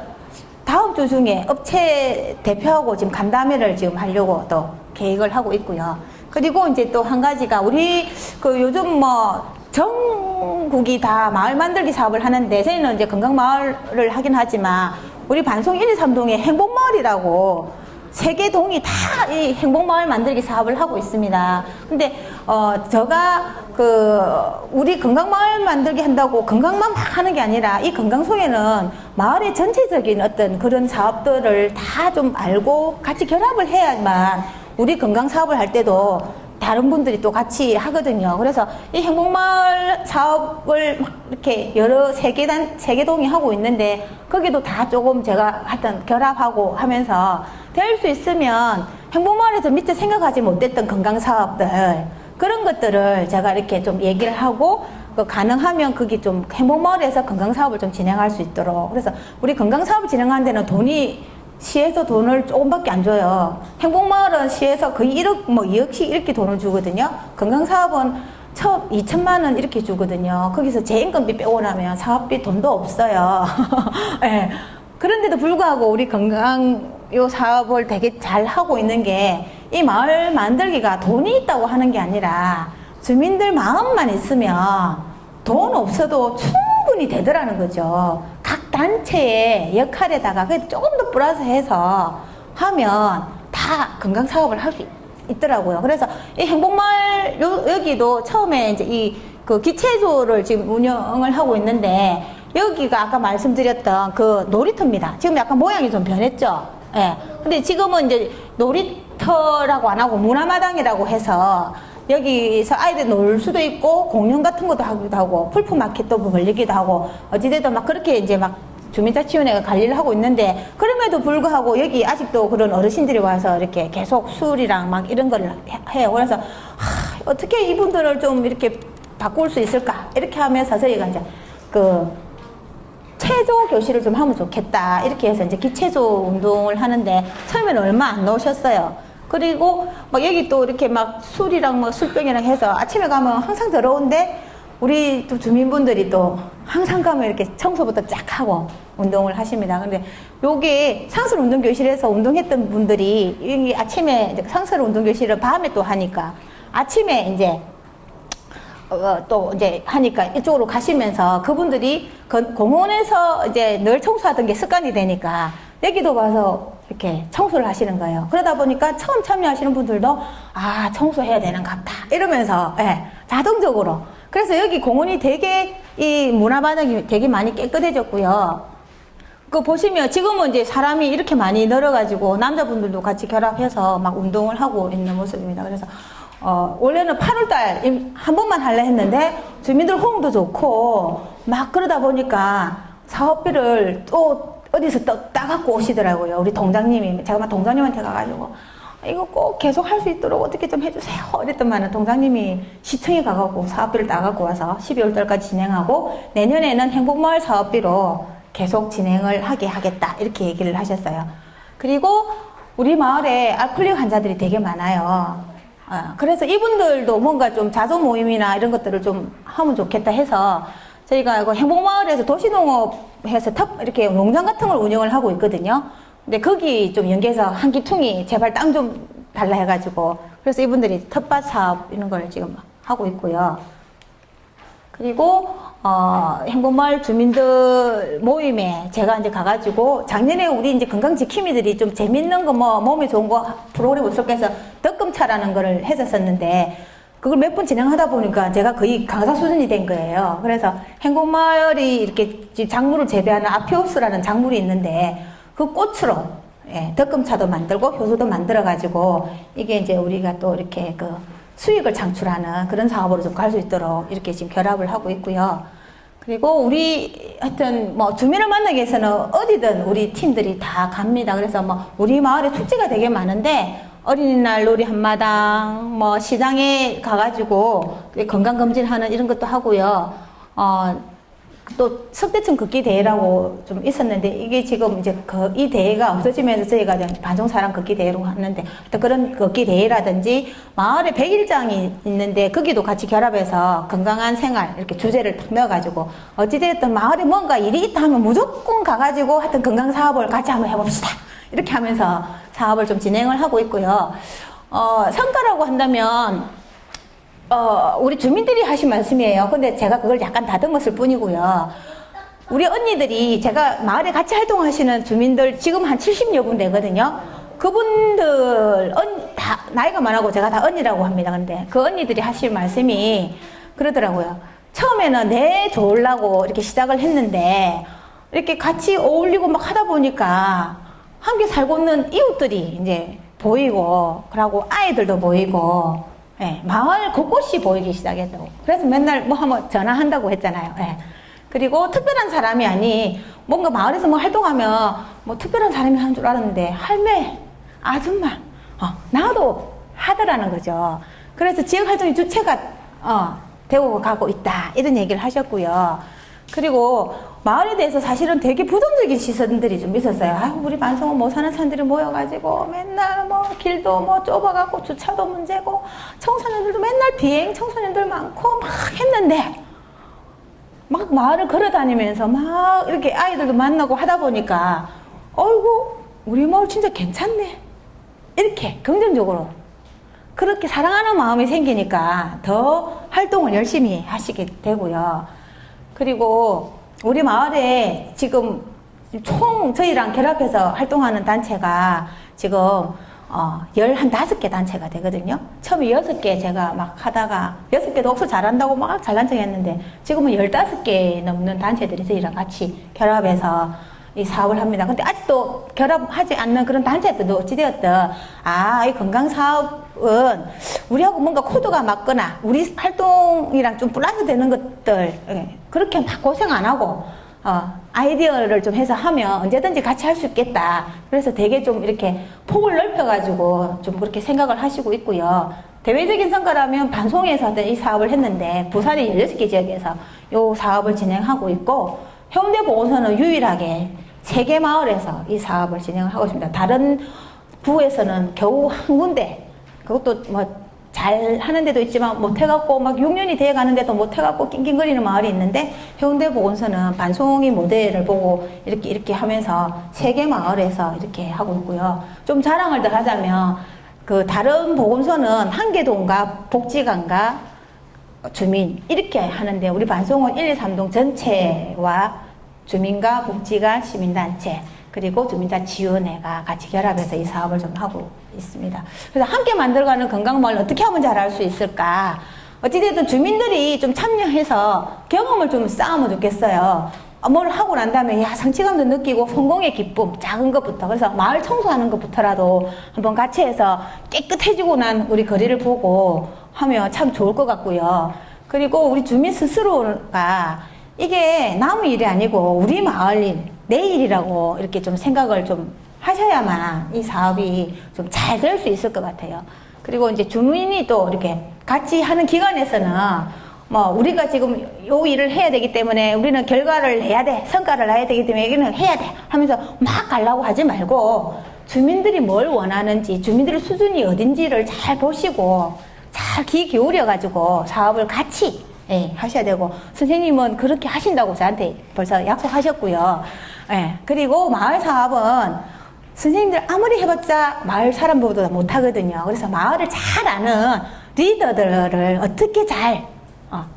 다음 주 중에 업체 대표하고 지금 간담회를 지금 하려고 또 계획을 하고 있고요. 그리고 이제 또 한 가지가 우리 요즘 뭐 전국이 다 마을 만들기 사업을 하는데 저희는 이제 건강마을을 하긴 하지만 우리 반송 1, 2, 3동에 행복마을이라고 3개 동이 다 이 행복마을 만들기 사업을 하고 있습니다. 근데 제가 우리 건강마을 만들기 한다고 건강만 막 하는 게 아니라 이 건강송에는 마을의 전체적인 어떤 그런 사업들을 다 좀 알고 같이 결합을 해야만 우리 건강 사업을 할 때도 다른 분들이 또 같이 하거든요. 그래서 이 행복마을 사업을 막 이렇게 여러 3개 동이 하고 있는데 거기도 다 조금 제가 하여튼 결합하고 하면서 될 수 있으면 행복마을에서 미처 생각하지 못했던 건강 사업들 그런 것들을 제가 이렇게 좀 얘기를 하고 가능하면 그게 좀 행복마을에서 건강 사업을 좀 진행할 수 있도록 그래서 우리 건강 사업을 진행하는 데는 돈이 시에서 돈을 조금밖에 안 줘요. 행복마을은 시에서 거의 1억, 뭐 2억씩 이렇게 돈을 주거든요. 건강사업은 처음 2천만 원 이렇게 주거든요. 거기서 제 인건비 빼고 나면 사업비 돈도 없어요. 네. 그런데도 불구하고 우리 건강 요 사업을 되게 잘 하고 있는 게 이 마을 만들기가 돈이 있다고 하는 게 아니라 주민들 마음만 있으면 돈 없어도 충분히 되더라는 거죠. 각 단체의 역할에다가 조금 더 플러스해서 하면 다 건강 사업을 할 수 있더라고요. 그래서 이 행복마을 여기도 처음에 이제 기체조를 지금 운영을 하고 있는데 여기가 아까 말씀드렸던 그 놀이터입니다. 지금 약간 모양이 좀 변했죠. 예. 근데 지금은 이제 놀이터라고 안 하고 문화마당이라고 해서 여기서 아이들 놀 수도 있고 공연 같은 것도 하기도 하고 풀프마켓도 벌리기도 하고 어찌됐든 막 그렇게 이제 막 주민자치위원회가 관리를 하고 있는데 그럼에도 불구하고 여기 아직도 그런 어르신들이 와서 이렇게 계속 술이랑 막 이런 걸 해요. 그래서 어떻게 이분들을 좀 이렇게 바꿀 수 있을까 이렇게 하면서 저희가 이제 체조 교실을 좀 하면 좋겠다 이렇게 해서 이제 기체조 운동을 하는데 처음에는 얼마 안 넣으셨어요. 그리고 막 여기 또 이렇게 막 술이랑 뭐 술병이랑 해서 아침에 가면 항상 더러운데 우리 또 주민분들이 또 항상 가면 이렇게 청소부터 쫙 하고 운동을 하십니다. 근데 요게 상설 운동교실에서 운동했던 분들이 이 아침에 이제 상설 운동교실은 밤에 또 하니까 아침에 이제 또 이제 하니까 이쪽으로 가시면서 그분들이 공원에서 이제 늘 청소하던 게 습관이 되니까 여기도 와서 이렇게 청소를 하시는 거예요. 그러다 보니까 처음 참여하시는 분들도 아, 청소해야 되는가 보다 이러면서 예, 자동적으로. 그래서 여기 공원이 되게 이 문화바닥이 되게 많이 깨끗해졌고요. 그 보시면 지금은 이제 사람이 이렇게 많이 늘어가지고 남자분들도 같이 결합해서 막 운동을 하고 있는 모습입니다. 그래서 원래는 8월달 한 번만 하려 했는데 주민들 호응도 좋고 막 그러다 보니까 사업비를 또 어디서 따갖고 오시더라고요. 우리 동장님이. 제가 막 동장님한테 가가지고 이거 꼭 계속 할 수 있도록 어떻게 좀 해주세요. 이랬더만은 동장님이 시청에 가갖고 사업비를 따갖고 와서 12월 달까지 진행하고 내년에는 행복마을 사업비로 계속 진행을 하게 하겠다. 이렇게 얘기를 하셨어요. 그리고 우리 마을에 알코올릭 환자들이 되게 많아요. 그래서 이분들도 뭔가 좀 자조 모임이나 이런 것들을 좀 하면 좋겠다 해서 저희가 이거 행복마을에서 도시농업해서 이렇게 농장 같은 걸 운영을 하고 있거든요. 근데 거기 좀 연계해서 한 기퉁이 제발 땅 좀 달라 해가지고 그래서 이분들이 텃밭 사업 이런 걸 지금 하고 있고요. 그리고 행복마을 주민들 모임에 제가 이제 가가지고 작년에 우리 이제 건강지킴이들이 좀 재밌는 거 뭐 몸에 좋은 거 프로그램 속에서 덕금차라는 거를 했었었는데 그걸 몇 번 진행하다 보니까 제가 거의 강사 수준이 된 거예요. 그래서 행복마을이 이렇게 작물을 재배하는 아피오스라는 작물이 있는데 그 꽃으로 예, 덕금차도 만들고 효소도 만들어가지고 이게 이제 우리가 또 이렇게 그 수익을 창출하는 그런 사업으로 좀 갈 수 있도록 이렇게 지금 결합을 하고 있고요. 그리고 우리 하여튼 뭐 주민을 만나기 위해서는 어디든 우리 팀들이 다 갑니다. 그래서 뭐 우리 마을에 축제가 되게 많은데 어린이날 놀이 한마당 뭐 시장에 가가지고 건강검진하는 이런 것도 하고요. 또 석대층 걷기 대회라고 좀 있었는데 이게 지금 이제 이 대회가 없어지면서 저희가 반송사랑 걷기 대회로 하는데 또 그런 걷기 대회라든지 마을에 100일장이 있는데 거기도 같이 결합해서 건강한 생활 이렇게 주제를 딱 넣어가지고 어찌됐든 마을에 뭔가 일이 있다 하면 무조건 가가지고 하여튼 건강 사업을 같이 한번 해봅시다 이렇게 하면서 사업을 좀 진행을 하고 있고요. 성과라고 한다면 우리 주민들이 하신 말씀이에요. 근데 제가 그걸 약간 다듬었을 뿐이고요. 우리 언니들이 제가 마을에 같이 활동하시는 주민들 지금 한 70여 분 되거든요. 그분들 다 나이가 많아고 제가 다 언니라고 합니다. 근데 그 언니들이 하실 말씀이 그러더라고요. 처음에는 내 좋으려고 이렇게 시작을 했는데 이렇게 같이 어울리고 막 하다 보니까 함께 살고 있는 이웃들이 이제 보이고 그러고 아이들도 보이고 예, 마을 곳곳이 보이기 시작했다고. 그래서 맨날 뭐 하면 전화한다고 했잖아요. 예. 그리고 특별한 사람이 아니, 뭔가 마을에서 뭐 활동하면 뭐 특별한 사람이 하는 줄 알았는데, 할매, 아줌마, 나도 하더라는 거죠. 그래서 지역활동의 주체가, 되고 가고 있다. 이런 얘기를 하셨고요. 그리고 마을에 대해서 사실은 되게 부정적인 시선들이 좀 있었어요. 아, 우리 반성은 못 사는 사람들이 모여가지고 맨날 뭐 길도 뭐 좁아갖고 주차도 문제고 청소년들도 맨날 비행 청소년들 많고 막 했는데 막 마을을 걸어다니면서 막 이렇게 아이들도 만나고 하다 보니까 어이구 우리 마을 진짜 괜찮네 이렇게 긍정적으로 그렇게 사랑하는 마음이 생기니까 더 활동을 열심히 하시게 되고요. 그리고 우리 마을에 지금 총 저희랑 결합해서 활동하는 단체가 지금 15개 단체가 되거든요. 처음에 6개 제가 막 하다가 6개도 억수 잘한다고 막 잘난 척 했는데 지금은 15개 넘는 단체들이 저희랑 같이 결합해서 이 사업을 합니다. 근데 아직도 결합하지 않는 그런 단체들도 어찌되었든 이 건강사업은 우리하고 뭔가 코드가 맞거나 우리 활동이랑 좀 플러스 되는 것들 그렇게 막 고생 안 하고 아이디어를 좀 해서 하면 언제든지 같이 할 수 있겠다. 그래서 되게 좀 이렇게 폭을 넓혀가지고 좀 그렇게 생각을 하시고 있고요. 대외적인 성과라면 반송에서 이 사업을 했는데 부산의 16개 지역에서 이 사업을 진행하고 있고 해운대 보건소는 유일하게 3개 마을에서 이 사업을 진행을 하고 있습니다. 다른 부에서는 겨우 한 군데, 그것도 뭐 잘 하는 데도 있지만 못해갖고 막 6년이 돼 가는데도 못해갖고 낑낑거리는 마을이 있는데 해운대 보건소는 반송이 모델을 보고 이렇게 하면서 3개 마을에서 이렇게 하고 있고요. 좀 자랑을 더 하자면 그 다른 보건소는 한계동과 복지관과 주민 이렇게 하는데 우리 반송은 1, 2, 3동 전체와 주민과 복지관, 시민단체 그리고 주민자치위원회가 같이 결합해서 이 사업을 좀 하고 있습니다. 그래서 함께 만들어가는 건강마을 어떻게 하면 잘할 수 있을까? 어찌됐든 주민들이 좀 참여해서 경험을 좀 쌓으면 좋겠어요. 뭘 하고 난 다음에 성취감도 느끼고 성공의 기쁨, 작은 것부터. 그래서 마을 청소하는 것부터라도 한번 같이 해서 깨끗해지고 난 우리 거리를 보고 하면 참 좋을 것 같고요. 그리고 우리 주민 스스로가 이게 남의 일이 아니고 우리 마을 일, 내 일이라고 이렇게 좀 생각을 좀 하셔야만 이 사업이 좀 잘 될 수 있을 것 같아요. 그리고 이제 주민이 또 이렇게 같이 하는 기관에서는 뭐 우리가 지금 요 일을 해야 되기 때문에 우리는 결과를 내야 돼, 성과를 내야 되기 때문에 여기는 해야 돼 하면서 막 가려고 하지 말고 주민들이 뭘 원하는지 주민들의 수준이 어딘지를 잘 보시고 잘 귀 기울여 가지고 사업을 같이 하셔야 되고 선생님은 그렇게 하신다고 저한테 벌써 약속하셨고요. 그리고 마을 사업은 선생님들 아무리 해봤자 마을 사람보다 못하거든요. 그래서 마을을 잘 아는 리더들을 어떻게 잘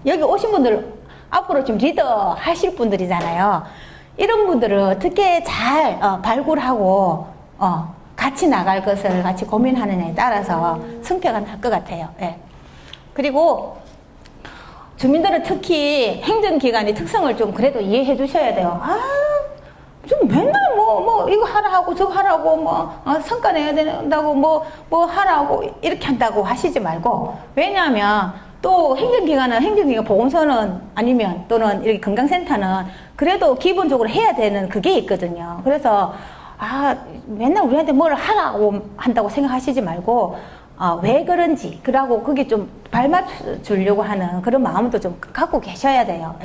여기 오신 분들 앞으로 지금 리더 하실 분들이잖아요. 이런 분들을 어떻게 잘 발굴하고 같이 나갈 것을 같이 고민하느냐에 따라서 승패가 날 것 같아요. 그리고 주민들은 특히 행정기관의 특성을 좀 그래도 이해해 주셔야 돼요. 좀 맨날 이거 하라고 저거 하라고 성과 내야 된다고 뭐 하라고 이렇게 한다고 하시지 말고 왜냐하면 또 행정기관 보건소는 아니면 또는 이렇게 건강센터는 그래도 기본적으로 해야 되는 그게 있거든요. 그래서 맨날 우리한테 뭘 하라고 한다고 생각하시지 말고 왜 그런지 그러고 그게 좀 발맞추려고 하는 그런 마음도 좀 갖고 계셔야 돼요.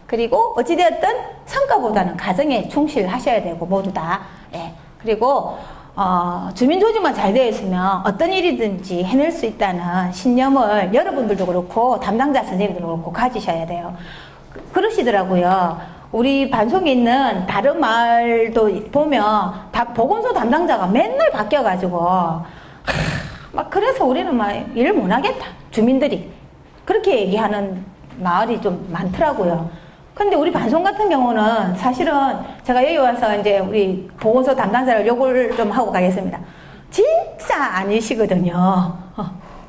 그리고 어찌되었든 성과보다는 가정에 충실하셔야 되고 모두 다. 그리고 주민조직만 잘 되어 있으면 어떤 일이든지 해낼 수 있다는 신념을 여러분들도 그렇고 담당자 선생님들도 그렇고 가지셔야 돼요. 그러시더라고요. 우리 반송에 있는 다른 마을도 보면 보건소 담당자가 맨날 바뀌어가지고 그래서 우리는 일을 못하겠다. 주민들이 그렇게 얘기하는 마을이 좀 많더라고요. 근데 우리 반송 같은 경우는 사실은 제가 여기 와서 이제 우리 보건소 담당자를 요구를 좀 하고 가겠습니다. 진짜 아니시거든요.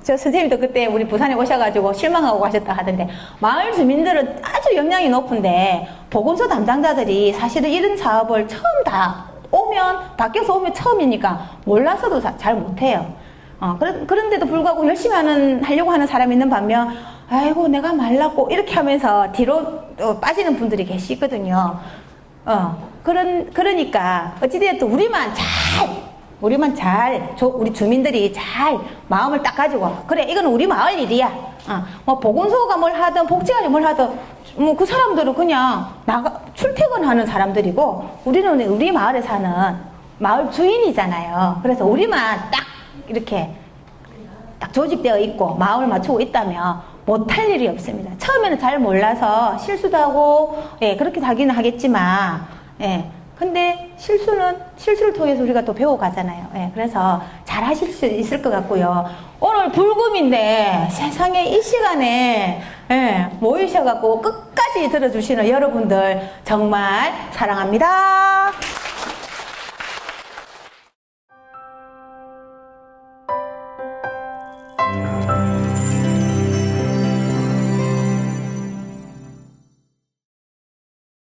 저 선생님도 그때 우리 부산에 오셔가지고 실망하고 가셨다 하던데 마을 주민들은 아주 역량이 높은데 보건소 담당자들이 사실은 이런 사업을 처음 다 바뀌어서 오면 처음이니까 몰라서도 잘 못해요. 그런데도 불구하고 열심히 하려고 하는 사람이 있는 반면 아이고 내가 말랐고 이렇게 하면서 뒤로 빠지는 분들이 계시거든요. 그러니까 어찌되었든 우리 주민들이 잘 마음을 딱 가지고 그래 이거는 우리 마을 일이야. 보건소가 뭘 하든 복지관이 뭘 하든 그 사람들은 그냥 출퇴근하는 사람들이고 우리는 우리 마을에 사는 마을 주인이잖아요. 그래서 우리만 딱 이렇게 딱 조직되어 있고 마음을 맞추고 있다면 못할 일이 없습니다. 처음에는 잘 몰라서 실수도 하고 그렇게 하기는 하겠지만 근데 실수를 통해서 우리가 또 배워가잖아요. 그래서 잘 하실 수 있을 것 같고요. 오늘 불금인데 세상에 이 시간에 모이셔갖고 끝까지 들어주시는 여러분들 정말 사랑합니다.